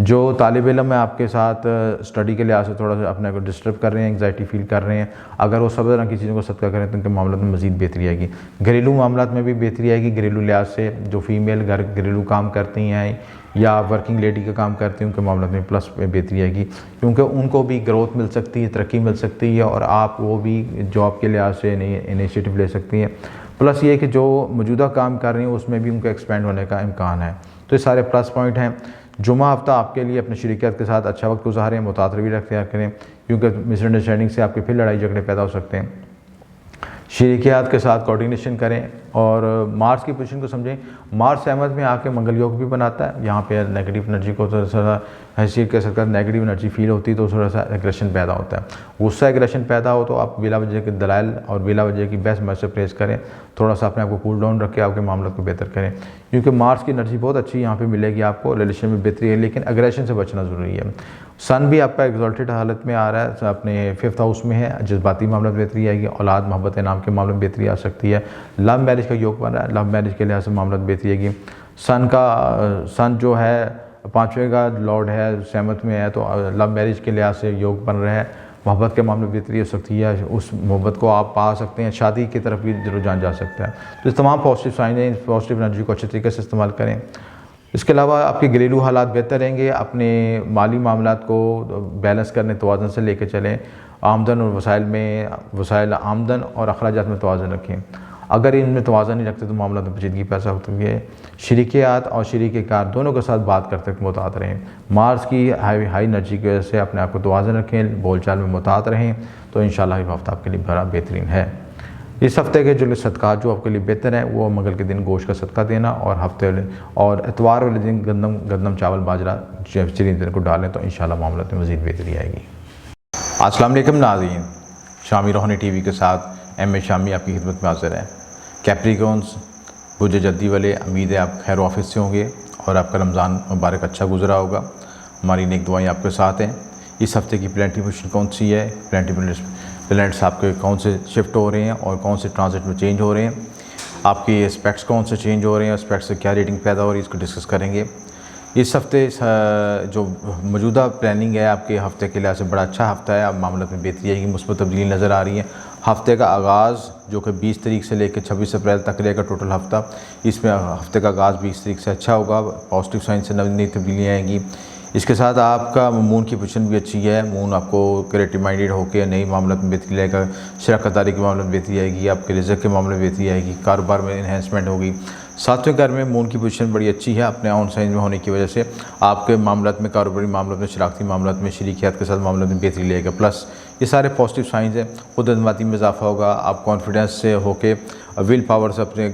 जो तालिब इल्म है आपके साथ स्टडी के लिहाज से थोड़ा सा अपने को डिस्टर्ब कर रहे हैं, एंग्जाइटी फील कर रहे हैं, अगर वो सब तरह की चीज़ों को सदका करें तो उनके मामलों में मज़ीद बेहतरी आएगी। घरेलू मामलों में भी बेहतरी आएगी। घरेलू लिहाज से जो फीमेल घरेलू काम करती हैं या वर्किंग लेडी का काम करती हैं उनके मामलों में प्लस बेहतरी आएगी, क्योंकि उनको भी ग्रोथ मिल सकती है, तरक्की मिल सकती है और आप वो भी जॉब के लिहाज से इनिशिएटिव ले सकती हैं। प्लस ये कि जो मौजूदा काम कर रही हैं उसमें भी उनका एक्सपेंड होने का इम्कान है। तो ये सारे प्लस पॉइंट हैं। जुमा हफ्ता आपके लिए अपने शरीकियत के साथ अच्छा वक्त गुजारें, मुतातर भी रख्तियार करें, क्योंकि मिसअंडरस्टैंडिंग से आपके फिर लड़ाई झगड़े पैदा हो सकते हैं। शरीकियात के साथ कोऑर्डिनेशन करें, और मार्स की पोजीशन को समझें। मार्स सहमत में आके मंगल योग भी बनाता है, यहाँ पे नेगेटिव एनर्जी को थोड़ा सा हैसियत कह सकते हैं, नेगेटिव एनर्जी फील होती है तो थोड़ा सा एग्रेशन पैदा होता है। गुस्सा एग्रेशन पैदा हो तो आप बिला वजह के दलाइल और बिला वजह की बहस में से प्रेस करें, थोड़ा सा अपने आप को कूल डाउन रखें, आपके मामलों को बेहतर करें, क्योंकि मार्स की एनर्जी बहुत अच्छी यहाँ पे मिलेगी आपको, रिलेशन में बेहतरी है, लेकिन एग्रेशन से बचना ज़रूरी है। सन भी आपका एग्जॉल्टेड हालत में आ रहा है, अपने 5th हाउस में है, जज्बाती मामले में बेहतरी आएगी, औलाद मोहब्बत नाम के मामले में बेहतरी आ सकती है। लव मैरिज का योग बन रहा है, लव मैरिज के लिहाज से मामला में बेहतरी आएगी। सन जो है 5वें का लॉर्ड है, सहमत में है, तो लव मैरिज के लिहाज से योग बन रहा है, मोहब्बत के मामले में बेहतरी हो सकती है, उस मोहब्बत को आप पा सकते हैं, शादी की तरफ भी रुझान जा सकता है। तो इस तमाम पॉजिटिव साइन हैं, पॉजिटिव एनर्जी को अच्छे तरीके से इस्तेमाल करें। इसके अलावा आपके घरेलू हालात बेहतर रहेंगे, अपने माली मामलात को बैलेंस करने, तवाज़ुन से लेकर चलें, आमदन और वसाइल आमदन और अखराजात में तवाज़ुन रखें। अगर इनमें तवाज़ुन नहीं रखते तो मामला में पेचीदगी पैदा होती है। शरीकियात और शरीकार दोनों के साथ बात करते वक्त मुतात रहें। मार्स की हाई एनर्जी की वजह से अपने आप को तवाज़ुन रखें, बोलचाल में मुतात रहें, तो इंशाअल्लाह ये हफ्ता आपके लिए बड़ा बेहतरीन है। इस हफ्ते के जो सदक़ात जो आपके लिए बेहतर है वो मंगल के दिन गोश्त का सदका देना और इतवार वाले दिन गंदम चावल बाजरा चीनी दिन को डालें, तो इंशाअल्लाह मामला में मज़ीद बेहतरी आएगी। अस्सलाम वालेकुम नाज़रीन, शामी रोहानी टीवी के साथ एम ए शामी आपकी खिदमत में हाज़िर है। कैप्रिकॉन्स बुर्ज जद्दी वाले, उम्मीद है आप खैर ऑफिस से होंगे और आपका रमज़ान मुबारक अच्छा गुजरा होगा। हमारी नेक दुआएं आपके साथ हैं। इस हफ्ते की प्लानिटरी पोजीशन कौन सी है, प्लैनेट्स आपके कौन से शिफ्ट हो रहे हैं और कौन से ट्रांजिट में चेंज हो रहे हैं, आपके एस्पेक्ट्स कौन से चेंज हो रहे हैं, एस्पेक्ट्स से क्या रेटिंग पैदा हो रही है, इसको डिस्कस करेंगे। इस हफ्ते जो मौजूदा प्लानिंग है आपके हफ्ते के लिहाज से बड़ा अच्छा हफ्ता है, अब मामलों में बेहतरी आएगी, मुस्बत तब्दीली नज़र आ रही है। हफ्ते का आगाज़ जो कि 20 तारीख से लेकर 26 अप्रैल तक रहेगा टोटल हफ्ता, इसमें हफ्ते का आगाज़ 20 तारीख से अच्छा होगा, पॉजिटिव साइन से नई तब्दीलियाँ आएंगी। इसके साथ आपका मून की पोजीशन भी अच्छी है, मून आपको क्रिएटिव माइंडेड होकर नई मामलों में बेहतरी लाएगा, शराकतदारी के मामले में बेहतरी आएगी, आपके रिज़्क़ के मामले में बेहतरी आएगी, कारोबार में इन्हेंसमेंट होगी। 7वें घर में मून की पोजीशन बड़ी अच्छी है, अपने ऑन साइन में होने की वजह से आपके मामलों में, कारोबारी मामलों में, शराकती मामलों में, शरीकियात के साथ मामलों में बेहतरी लेगा। प्लस ये सारे पॉजिटिव साइंस हैं, खुद एतमादी में इजाफा होगा, आप कॉन्फिडेंस से होके विल पावर से अपने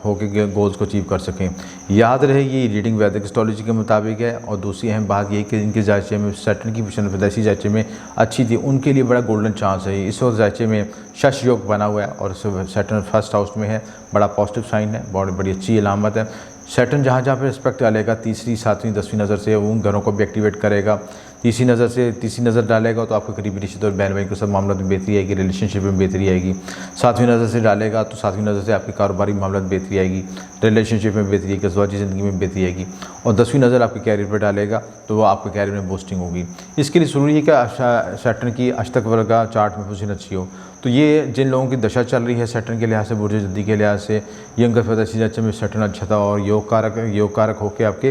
होके गोल्स को अचीव कर सकें। याद रहे ये रीडिंग वैदिक एस्ट्रोलॉजी के मुताबिक है। और दूसरी अहम बात यह कि इनके जायचे में सैटर्न की पोजीशन विदेशी जायचे में अच्छी थी, उनके लिए बड़ा गोल्डन चांस है। इस वक्त जायचे में शश योग बना हुआ है और सैटर्न 1st हाउस में है, बड़ा पॉजिटिव साइन है, बड़ी अच्छी अलामत है। सैटर्न जहाँ जहाँ पे रिस्पेक्ट डालेगा, 3री, 7वीं, 10वीं नज़र से उन घरों को भी एक्टिवेट करेगा। तीसरी नज़र डालेगा तो आपके करीबी रिश्ते और बहन भाई के साथ मामला में बेहतरी आएगी, रिलेशनशिप में बेहतरी आएगी। 7वीं नज़र से डालेगा तो 7वीं नज़र से आपके कारोबारी मामला में बेहतरी आएगी, रिलेशनशिप में बेहतरी आएगी, ज़वाजी ज़िंदगी में बेहतरी आएगी। और 10वीं नज़र आपके कैरियर पर डालेगा तो वो आपके कैरियर में बूस्टिंग होगी। इसके लिए ज़रूरी है कि सैटर्न की अष्टक वर्ग का चार्ट में पोजीशन अच्छी हो। तो ये जिन लोगों की दशा चल रही है सैटर्न के लिहाज से, बुर्ज जद्दी के लिहाज से, यंग फैदासी जाचे में सैटर्न अच्छा था और योग कारक होकर आपके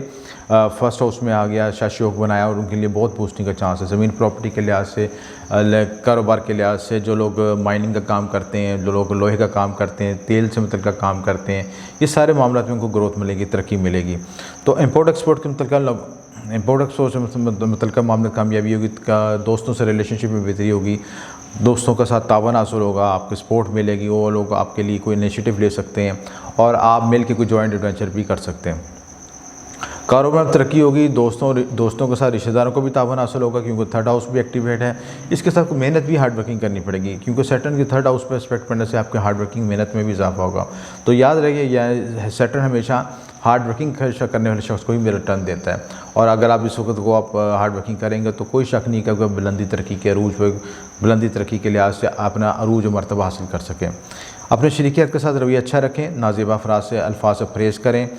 1st हाउस में आ गया, शश योग बनाया और उनके लिए बहुत बूस्टिंग का चांस है। ज़मीन प्रॉपर्टी के लिहाज से, कारोबार के लिहाज से, जो लोग माइनिंग का काम करते हैं, जो लोग लोहे का काम करते हैं, तेल से मतलब का काम करते हैं, ये सारे मामलों में उनको ग्रोथ मिलेगी, तरक्की मिलेगी। तो इम्पोर्ट एक्सपोर्ट के मतलब मामले कामयाबी होगी, दोस्तों से रिलेशनशिप में बेहतरी होगी, दोस्तों के साथ तावन हासिल होगा, आपको सपोर्ट मिलेगी, वो लोग आपके लिए कोई इनिशिएटिव ले सकते हैं और आप मिल के कोई जॉइंट एडवेंचर भी कर सकते हैं। कारोबार में तरक्की होगी, दोस्तों के साथ रिश्तेदारों को भी तावन हासिल होगा क्योंकि 3rd हाउस भी एक्टिवेट है। इसके साथ मेहनत भी हार्ड वर्किंग करनी पड़ेगी क्योंकि सैटर्न की 3rd हाउस पर एस्पेक्ट पड़ने से आपके हार्ड वर्किंग मेहनत में भी इजाफा होगा। तो याद रखिए सैटर्न हमेशा हार्ड वर्किंग करने वाले शख्स को ही रिटर्न देता है और अगर आप इस वक्त को आप हार्ड वर्किंग करेंगे तो कोई शक नहीं कि बुलंदी तरक्की के लिहाज से अपना अरूज मरतबा हासिल कर सकें। अपने शरीकियत के साथ रवैया अच्छा रखें, नाज़ेबा अफराज से अल्फाज से प्रेज़ करें,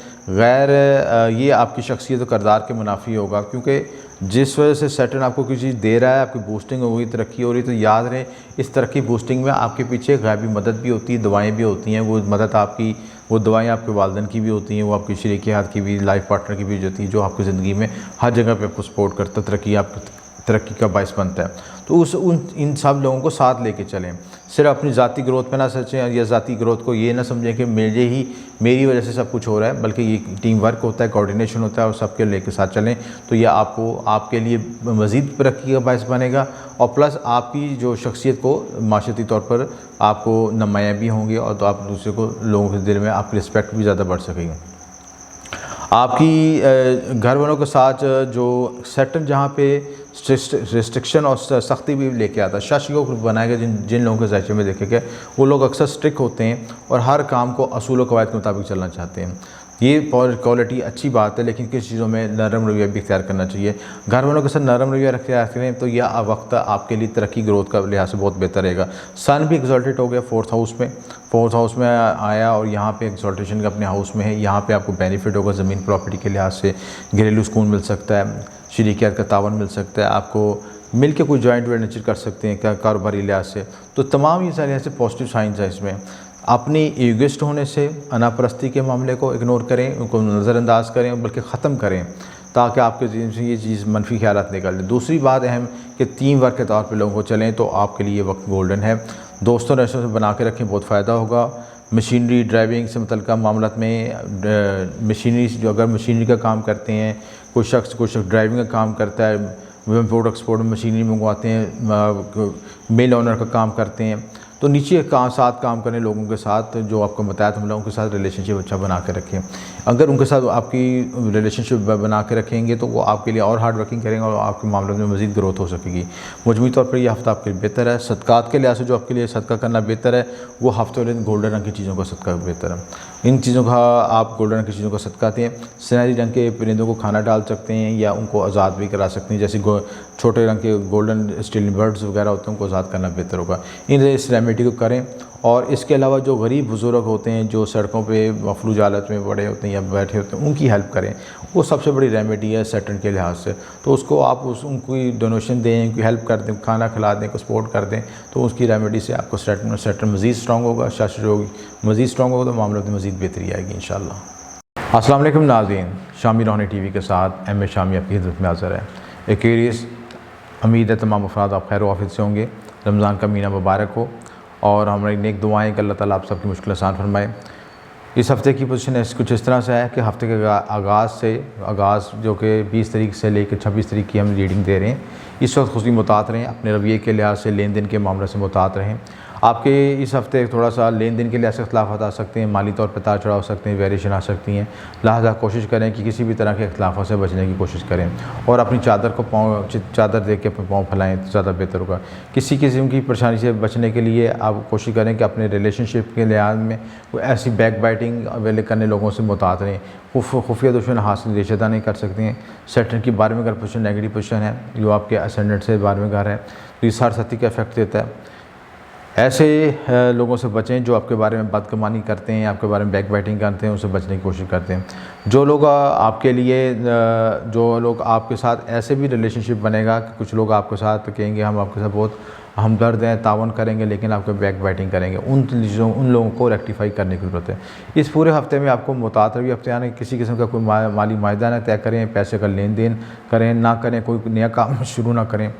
ये आपकी शख्सियत और किरदार के मुनाफी होगा क्योंकि जिस वजह से सैटर्न आपको कोई चीज़ दे रहा है, आपकी बूस्टिंग हो गई, तरक्की हो रही, तो याद रहे इस तरक्की बूस्टिंग में आपके पीछे गैबी मदद भी होती है, दवाएँ भी होती हैं। वो मदद आपकी, वो दवाएं आपके वालिदैन की भी होती हैं, वो आपकी शरीकियात की भी, लाइफ पार्टनर की भी होती है जो आपकी ज़िंदगी में हर जगह पे आपको सपोर्ट करता, तरक्की आप तरक्की का बायस बनता है। तो इन सब लोगों को साथ लेके चलें। सिर्फ अपनी ज़ाती ग्रोथ पे ना सोचें या ज़ाती ग्रोथ को ये ना समझें कि मेरी वजह से सब कुछ हो रहा है, बल्कि ये टीम वर्क होता है, कोऑर्डिनेशन होता है और सबके लेके साथ चलें। तो यह आपके लिए मज़ीद तरक्की का बायस बनेगा और प्लस आपकी जो शख्सियत को माशरती तौर पर आपको नुमायाँ भी होंगे और तो आप दूसरे को लोगों के दिल में आपकी रिस्पेक्ट भी ज़्यादा बढ़ सकेगी। आपकी घर वालों के साथ जो सर्टन जहाँ पे रिस्ट्रिक्शन और सख्ती भी लेके आता है, शासियों को बनाएगा जिन लोगों के ज़ायचे में देखेगा वो लोग अक्सर स्ट्रिक्ट होते हैं और हर काम को असूल व कवायद के मुताबिक चलना चाहते हैं। ये क्वालिटी अच्छी बात है, लेकिन किस चीज़ों में नरम रवैया भी इख्तियार करना चाहिए। घर वालों के साथ नरम रवैया इख्तियार करें तो यह वक्त आपके लिए तरक्की ग्रोथ का लिहाज से बहुत बेहतर रहेगा। सन भी एक्सॉल्टेड हो गया फोर्थ हाउस में आया और यहाँ पे एक्सॉल्टेशन का अपने हाउस में है। यहाँ पे आपको बेनिफिट होगा, ज़मीन प्रॉपर्टी के लिहाज से घरेलू सुकून मिल सकता है, शरीकियत का तावन मिल सकता है, आपको मिल के कोई जॉइंट वेंचर कर सकते हैं कारोबारी लिहाज से। तो तमाम ये सारे ऐसे पॉजिटिव साइंस है इसमें। अपनी ईगोइस्ट होने से, अनापरस्ती के मामले को इग्नोर करें, उनको नज़रअंदाज करें, बल्कि ख़त्म करें ताकि आपके ज़हन से ये चीज़ मनफी ख्यालात निकल जाए। दूसरी बात अहम कि टीम वर्क के तौर पे लोगों को चलें तो आपके लिए वक्त गोल्डन है। दोस्तों रिश्तों से बना के रखें, बहुत फ़ायदा होगा। मशीनरी ड्राइविंग से मुतल्लिक़ मामलात में मशीनरी जो अगर मशीनरी का काम करते हैं, कोई शख्स ड्राइविंग का काम करता है, इम्पोर्ट एक्सपोर्ट में मशीनरी मंगवाते हैं, मिल ऑनर का काम करते हैं, तो नीचे साथ काम करने लोगों के साथ जो आपको बताया तो हम लोगों के साथ रिलेशनशिप अच्छा बना के रखें। अगर उनके साथ आपकी रिलेशनशिप बना के रखेंगे तो वो आपके लिए और हार्ड वर्किंग करेंगे और आपके मामलों में मज़ीद ग्रोथ हो सकेगी। मजमूई तौर पर यह हफ़्ता आपके लिए बेहतर है। सदक़ात के लिहाज से जो आपके लिए सदका करना बेहतर है वो हफ्ते वाले दिन गोल्डन रंग की चीज़ों का सदका बेहतर है। इन चीज़ों का आप गोल्डन रंग की चीज़ों का सदका दें। सुनहरी रंग के परिंदों को खाना डाल सकते हैं या उनको आज़ाद भी करा सकते हैं, जैसे छोटे रंग के गोल्डन स्टील बर्ड्स वगैरह होते हैं उनको आज़ाद करना बेहतर होगा। इस रेमेडी को करें। और इसके अलावा जो गरीब बुज़ुर्ग होते हैं जो सड़कों पे मफलूज हालत में पड़े होते हैं या बैठे होते हैं उनकी हेल्प करें, वो सबसे बड़ी रेमेडी है सर्टन के लिहाज से। तो उसको आप उनको डोनेशन दें, उनकी हेल्प कर दें, खाना खिला दें, को सपोर्ट कर दें, तो उसकी रेमेडी से आपको सर्टन मज़ीद स्ट्रॉन्ग होगा, शाशर मज़ीद स्ट्रॉन्ग होगा, तो मामलों में मज़ीद बेहतरी आएगी इंशाअल्लाह। अस्सलाम वालेकुम नाज़रीन, शामी रोहानी टीवी के साथ एम ए शामी आपकी खिदमत में हाज़िर है। एक्वेरियस, उम्मीद है तमाम अफराद आप खैर आफियत से होंगे। रमज़ान का महीना मुबारक हो और हमारी नेक दुआएं कि अल्लाह ताला आप सबकी मुश्किल आसान फरमाए। इस हफ़्ते की पोजीशन कुछ इस तरह से है कि हफ़्ते के आगाज़ जो कि 20 तारीख से लेकर 26 तारीख की हम रीडिंग दे रहे हैं, इस वक्त खुद ही मुतात रहें, अपने रवैये के लिहाज से लेन देन के मामले से मुतात रहें। आपके इस हफ़्ते थोड़ा सा लेन देन के लिहाज से इख्तिलाफ़ात आ सकते हैं, माली तौर पर तार चढ़ाव हो सकते हैं, वेरिएशन आ सकती हैं। लिहाजा कोशिश करें कि किसी भी तरह के इख्तिलाफ़ों से बचने की कोशिश करें और अपनी चादर देख के पाँव फैलाएँ तो ज़्यादा बेहतर होगा। किसी किस्म की परेशानी से बचने के लिए आप कोशिश करें कि अपने रिलेशनशिप के लिहाज में कोई ऐसी बैक बाइटिंग अवेल करने लोगों से मुतात रहें। खुफिया दुश्मन हासिल रिश्तेदार नहीं कर सकते हैं। सेटन की 12वें घर पोजीशन नेगेटिव पोजीशन है, जो आपके असेंडेंट से 12वें घर है, तो ये 60-70 का इफेक्ट देता है। ऐसे लोगों से बचें जो आपके बारे में बदगुमानी करते हैं, आपके बारे में बैक बाइटिंग करते हैं, उनसे बचने की कोशिश करते हैं। जो लोग आपके साथ ऐसे भी रिलेशनशिप बनेगा कि कुछ लोग आपके साथ कहेंगे हम आपके साथ बहुत हमदर्द हैं, तावन करेंगे, लेकिन आपको बैक बाइटिंग करेंगे, उन लोगों को रेक्टिफाई करने की ज़रूरत है। इस पूरे हफ्ते में आपको मुतातरवी हफ्ते आने किसी किस्म का कोई माली मायदा न तय करें, पैसे का लेन देन करें ना करें, कोई नया काम शुरू ना करें,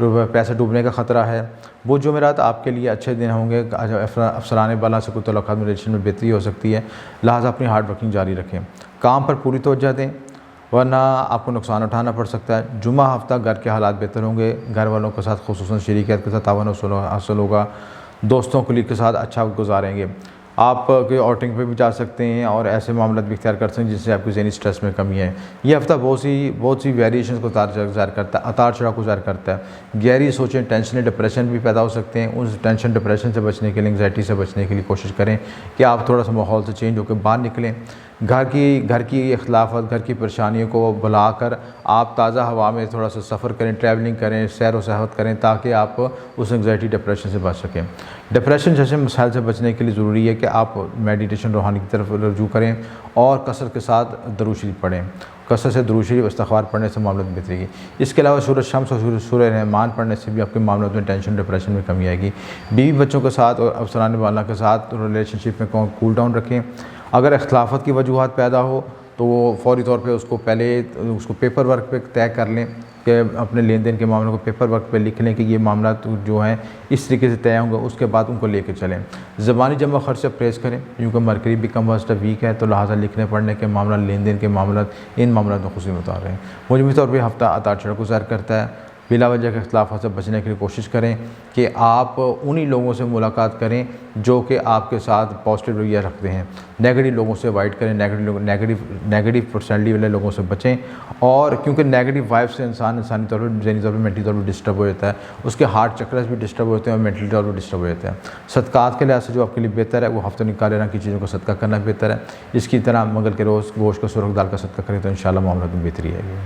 पैसा डूबने का ख़तरा है। वो जुमेरात आपके लिए अच्छे दिन होंगे। अफसरान बाला से कोई तल्लुक़ात में रिलेशन में बेहतरी हो सकती है, लिहाजा अपनी हार्ड वर्किंग जारी रखें, काम पर पूरी तवज्जो दें, वरना आपको नुकसान उठाना पड़ सकता है। जुम्मा हफ्ता घर के हालात बेहतर होंगे, घर वालों के साथ खुसूसन शरीकियत के साथ तावन हासिल होगा, दोस्तों के साथ अच्छा गुजारेंगे। आप कोई आउटिंग पे भी जा सकते हैं और ऐसे मामला भी इख्तियार कर सकते हैं जिससे आपकी ज़हनी स्ट्रेस में कमी है। ये हफ्ता बहुत सी वेरिएशन को ज़ाहिर करता है, उतार चढ़ाव को ज़ाहिर करता है। गहरी सोचें, टेंशन, डिप्रेशन भी पैदा हो सकते हैं। उस टेंशन डिप्रेशन से बचने के लिए, एंग्जाइटी से बचने के लिए कोशिश करें कि आप थोड़ा सा माहौल से चेंज होकर बाहर निकलें। घर की इख्तिलाफ़ात, घर की परेशानियों को बुलाकर आप ताज़ा हवा में थोड़ा सा सफ़र करें, ट्रैवलिंग करें, सैर व सहवत करें, ताकि आप उस एंग्जाइटी डिप्रेशन से बच सकें। डिप्रेशन जैसे मसाइल से बचने के लिए ज़रूरी है कि आप मेडिटेशन, रूहानी की तरफ रुजू करें और कसरत के साथ दरूद शरीफ पढ़ें। कसरत से दरूद शरीफ, इस्तिग़फ़ार पढ़ने से मामलों में बेहतरी। इसके अलावा सूरज शम्स और सूरह रहमान पढ़ने से भी आपके मामलों में टेंशन डिप्रेशन में कमी आएगी। बीवी बच्चों के साथ और अफसरान वाला के साथ रिलेशनशिप में कूल डाउन रखें। अगर इख्तिलाफ़त की वजूहात पैदा हो तो वो फ़ौरी तौर पे उसको पेपर वर्क पे तय कर लें, कि अपने लेन देन के मामलों को पेपर वर्क पे लिख लें कि ये मामला तो जो हैं इस तरीके से तय होंगे, उसके बाद उनको लेके चलें। ज़बानी जमा खर्च से परहेज़ करें, क्योंकि मरकरी भी कम वस्ट वीक है, तो लिहाजा लिखने पढ़ने के मामला, लेन देन के मामला, इन मामलों में खुशी बता रहे हैं। मुजमूई तौर पर हफ्ता अतार चढ़ गुजार करता है। बिला वजह के अख्तिलाफ़ से बचने के लिए कोशिश करें कि आप उन्हीं लोगों से मुलाकात करें जो कि आपके साथ पॉजिटिव रवैया रखते हैं। नेगेटिव लोगों से अवॉइड करें, नेगेटिव पर्सनैलिटी वाले लोगों से बचें। और क्योंकि नेगेटिव वाइब से इंसानी तौर पर, ज़हनी तौर पर, मेंटली तौर पर डिस्टर्ब हो जाता है, उसके हार्ट चक्रस भी डिस्टर्ब होते हैं और मेंटली तौर पर डिस्टर्ब हो जाते हैं। सदक़ात के लिहाज से जो आपके लिए बेहतर है वो हफ्ते में काले रंग की चीज़ों को सदका करना बेहतर है। इसकी तरह मंगल के रोज़ गोश्त का सुरख दाल का सदका करें तो इंशाअल्लाह मामला में बेहतरी आएगी।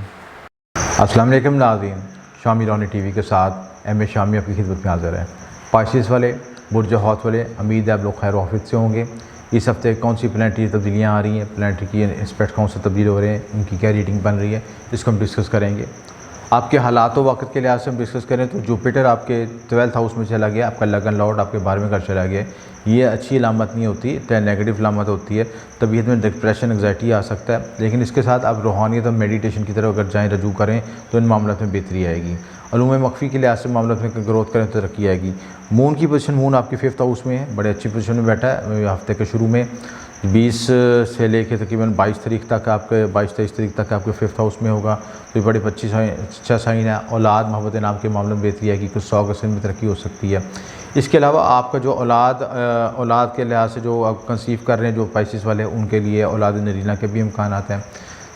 अस्सलाम वालेकुम नाज़रीन, शामी रोहानी टीवी के साथ एम ए शामी आपकी खिदमत में हाज़िर है। पाइसेस वाले, बुर्ज हौत वाले, उम्मीद है आप लोग खैर वाफियत से होंगे। इस हफ्ते कौन सी प्लानिटरी तब्दीलियाँ आ रही हैं, प्लानिटरी की एस्पेक्ट कौन से तब्दील हो रहे हैं, उनकी क्या रीडिंग बन रही है, इसको हम डिस्कस करेंगे। आपके हालात व वक्त के लिहाज से हम डिस्कस करें तो जुपिटर आपके 12th हाउस में चला गया, आपका लगन लॉर्ड आपके 12वें घर चला गया। ये अच्छी अलामत नहीं होती, नेगेटिव अलामत होती है। तबीयत में डिप्रेशन, एंग्जाइटी आ सकता है, लेकिन इसके साथ आप रूहानियत और मेडिटेशन की तरफ अगर जाएँ, रजू करें तो इन मामलों में बेहतरी आएगी। अलूम मख्फी के लिहाज से मामलों में ग्रोथ करें तो तरक्की आएगी। मून की पोजीशन, मून आपकी 5th हाउस में है, बड़े अच्छी पोजीशन में बैठा है। हफ्ते के शुरू में 20 से लेकर तकरीबन 22 तारीख तक आपके 22-23 तारीख तक आपके 5th हाउस में होगा, तो ये बड़ी अच्छा साइन है। औलाद मोहब्बत नाम के मामले में बेहतरी आएगी, कुछ 100 % में तरक्की हो सकती है। इसके अलावा आपका जो औलाद के लिहाज से जो आप कंसीव कर रहे हैं, जो पाइसेस वाले, उनके लिए औलाद नरीना के भी इम्कान हैं।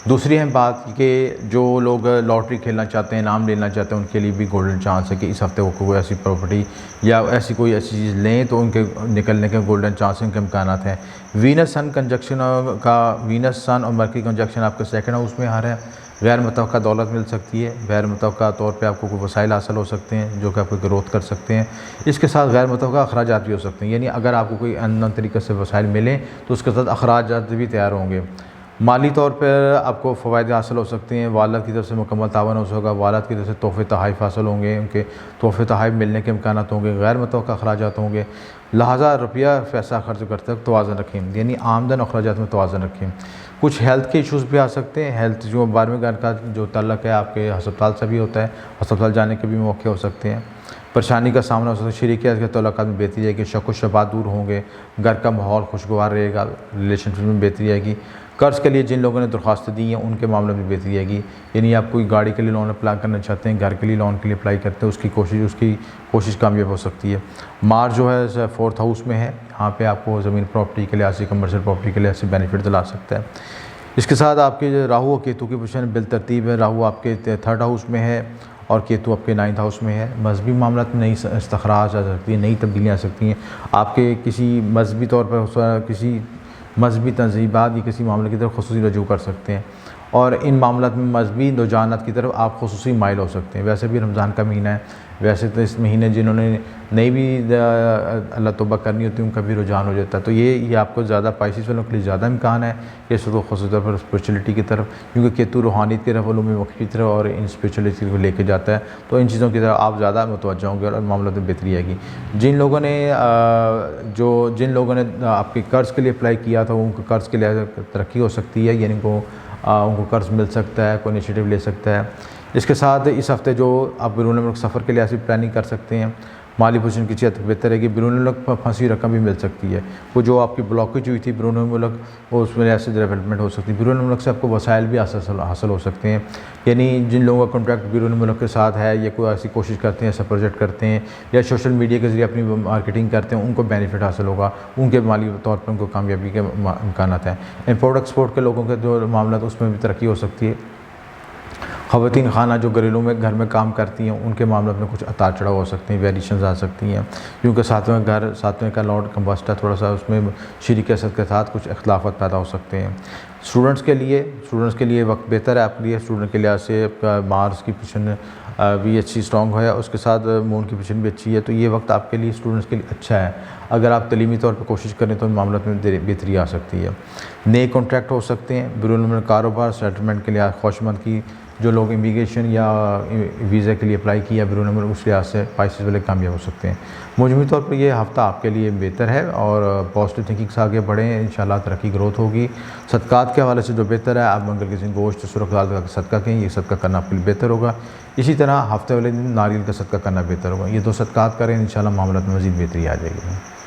दूसरी है बात कि जो लोग लॉटरी खेलना चाहते हैं, नाम लेना चाहते हैं, उनके लिए भी गोल्डन चांस है कि इस हफ्ते वो कोई ऐसी प्रॉपर्टी या ऐसी कोई ऐसी चीज़ लें तो उनके निकलने के गोल्डन चांस, उनके इम्कान हैं। वीनस सन कंजक्शन का, वीनस सन और मरकरी कंजक्शन आपके 2nd हाउस में आ रहा है। गैर मुतवक्का दौलत मिल सकती है, गैर मुतवक्का तौर पे आपको कोई वसाइल हासिल हो सकते हैं जो कि आपको ग्रोथ कर सकते हैं। इसके साथ गैर मुतवक्का अखराजात भी हो सकते हैं, यानी अगर आपको कोई अननोन तरीके से वसाइल मिलें तो उसके साथ अखराजात भी तैयार होंगे। माली तौर पर आपको फ़वाइद हासिल हो सकते हैं, वालद की तरफ से मुकम्मल तावन हो सकेगा, वालद की तरफ से तोहफ़े तोहफ़ हासिल होंगे, उनके तोहफ़े तोहफ़ मिलने के इम्कान होंगे, गैर मुतवक्का अखराजात होंगे। लिहाजा रुपया पैसा खर्च करते वक्त तवाज़ुन रखें, यानी आमदन अखराजात में तवाज़ुन रखें। कुछ हेल्थ के इशूज़ भी आ सकते हैं। हेल्थ जो 12वें घर का जो ताल्लुक़ है आपके अस्पताल से भी होता है, अस्पताल जाने के भी मौके हो सकते हैं। परेशानी का सामना हो सकता है, शरीकियत के ताल्लुकात में बेहतरी आएगी, शक व शुबहात दूर होंगे, घर का माहौल खुशगवार रहेगा, रिलेशनशिप में बेहतरी आएगी। कर्ज़ के लिए जिन लोगों ने दरख्वास्तें दी हैं उनके मामले में बेहतरी आएगी, यानी आप कोई गाड़ी के लिए लोन अप्लाई करना चाहते हैं, घर के लिए लोन के लिए अप्लाई करते हैं, उसकी कोशिश कामयाब हो सकती है। मार्च जो है 4th हाउस में है, यहाँ पे आपको ज़मीन प्रॉपर्टी के लिहाज से, कमर्शियल प्रॉपर्टी के लिहाज से बेनिफिट दिला सकता है। इसके साथ आपके राहु और केतु की पोजीशन बिल तरतीब है। राहु आपके 3rd हाउस में है और केतु आपके 9th हाउस में है। मजहबी मामला में नई इस्तखराज आ सकती है, नई तब्दीलियाँ आ सकती हैं। आपके किसी मजहबी तौर पर किसी मजहबी तंजीबात या किसी मामले की तरफ खुसूसी रजू कर सकते हैं, और इन मामलों में मजहबी रुझानात की तरफ आप खुसूसी माइल हो सकते हैं। वैसे भी रमज़ान का महीना है, वैसे तो इस महीने जिन्होंने नई भी अल्लाह तौबा करनी होती है उनका भी रुझान हो जाता है। तो ये आपको ज़्यादा पाइसेस वालों के लिए ज़्यादा इम्कान है कि इसको ख़ुसूस तौर पर स्पिरिचुअलिटी की तरफ, क्योंकि केतु रूहानियत की तरफ, उलूम वक्फ़ी की तरफ और इन स्पिरिचुअलिटी को लेके जाता है, तो इन चीज़ों की तरफ आप ज़्यादा मुतवज्जह होंगे और मामलों में बेहतरी आएगी। जिन लोगों ने आपके कर्ज़ के लिए अप्लाई किया था उनको कर्ज़ के लिए तरक्की हो सकती है, यानी उनको कर्ज़ मिल सकता है, कोई इनिशिएटिव ले सकता है। इसके साथ इस हफ़्ते जो आप बैरून मुल्क सफ़र के लिए ऐसी प्लानिंग कर सकते हैं। माली पोजीशन की चीज़ बेहतर है कि बैरून मुल्क फंसी रकम भी मिल सकती है, वो जो आपकी ब्लॉकेज हुई थी बैरून मुल्क, वो उसमें ऐसे डेवलपमेंट हो सकती है। बैरून मुल्क से आपको वसाइल भी हासिल हो सकते हैं, यानी जिन लोगों का कॉन्ट्रैक्ट बैरून मुल्क के साथ है या कोई ऐसी कोशिश करते हैं, ऐसा प्रोजेक्ट करते हैं या सोशल मीडिया के ज़रिए अपनी मार्केटिंग करते हैं, उनको बेनिफिट हासिल होगा, उनके माली तौर पर उनको कामयाबी के इम्कान हैं। इम्पोर्ट एक्सपोर्ट के लोगों के जो मामला उसमें भी तरक्की हो सकती है। ख़वातीन खाना जो घरेलू में घर में काम करती हैं उनके मामले में कुछ उतार चढ़ाव हो सकते हैं, वेरिएशंस आ सकती हैं, क्योंकि 7वें का लॉर्ड कंबस्ट है, थोड़ा सा उसमें शरीक असद के साथ कुछ इख्तिलाफ़ात पैदा हो सकते हैं। स्टूडेंट्स के लिए वक्त बेहतर है आपके लिए। स्टूडेंट के लिहाज से आपका मार्स की पोजीशन भी अच्छी स्ट्रॉन्ग है, उसके साथ मून की पोजीशन भी अच्छी है, तो ये वक्त आपके लिए स्टूडेंट्स के लिए अच्छा है। अगर आप तलीमी तौर पर कोशिश करें तो मामलों में बेहतरी आ सकती है। नए कॉन्ट्रैक्ट हो सकते हैं, बैरून मुल्क कारोबार सेटलमेंट के लिए ख्वाहिशमंद की जो लोग इमिग्रेशन या वीज़ा के लिए अप्लाई किया फिर उन्होंने उस लिहाज से पाइसेस वाले कामयाब हो सकते हैं। मजमूई तौर पर ये हफ़्ता आपके लिए बेहतर है और पॉजिटिव थिंकिंग से आगे बढ़ें, इंशाल्लाह तरक्की ग्रोथ होगी। सदक़ात के हवाले से जो बेहतर है, आप मंगल के दिन गोश्त सुरख दाल का सदका करें, ये सदका करना आपके लिए बेहतर होगा। इसी तरह हफ्ते वाले दिन नारियल का सदका करना बेहतर होगा। ये 2 सदक़ात करें, इंशाल्लाह मामलात में मज़ीद बेहतरी आ जाएगी।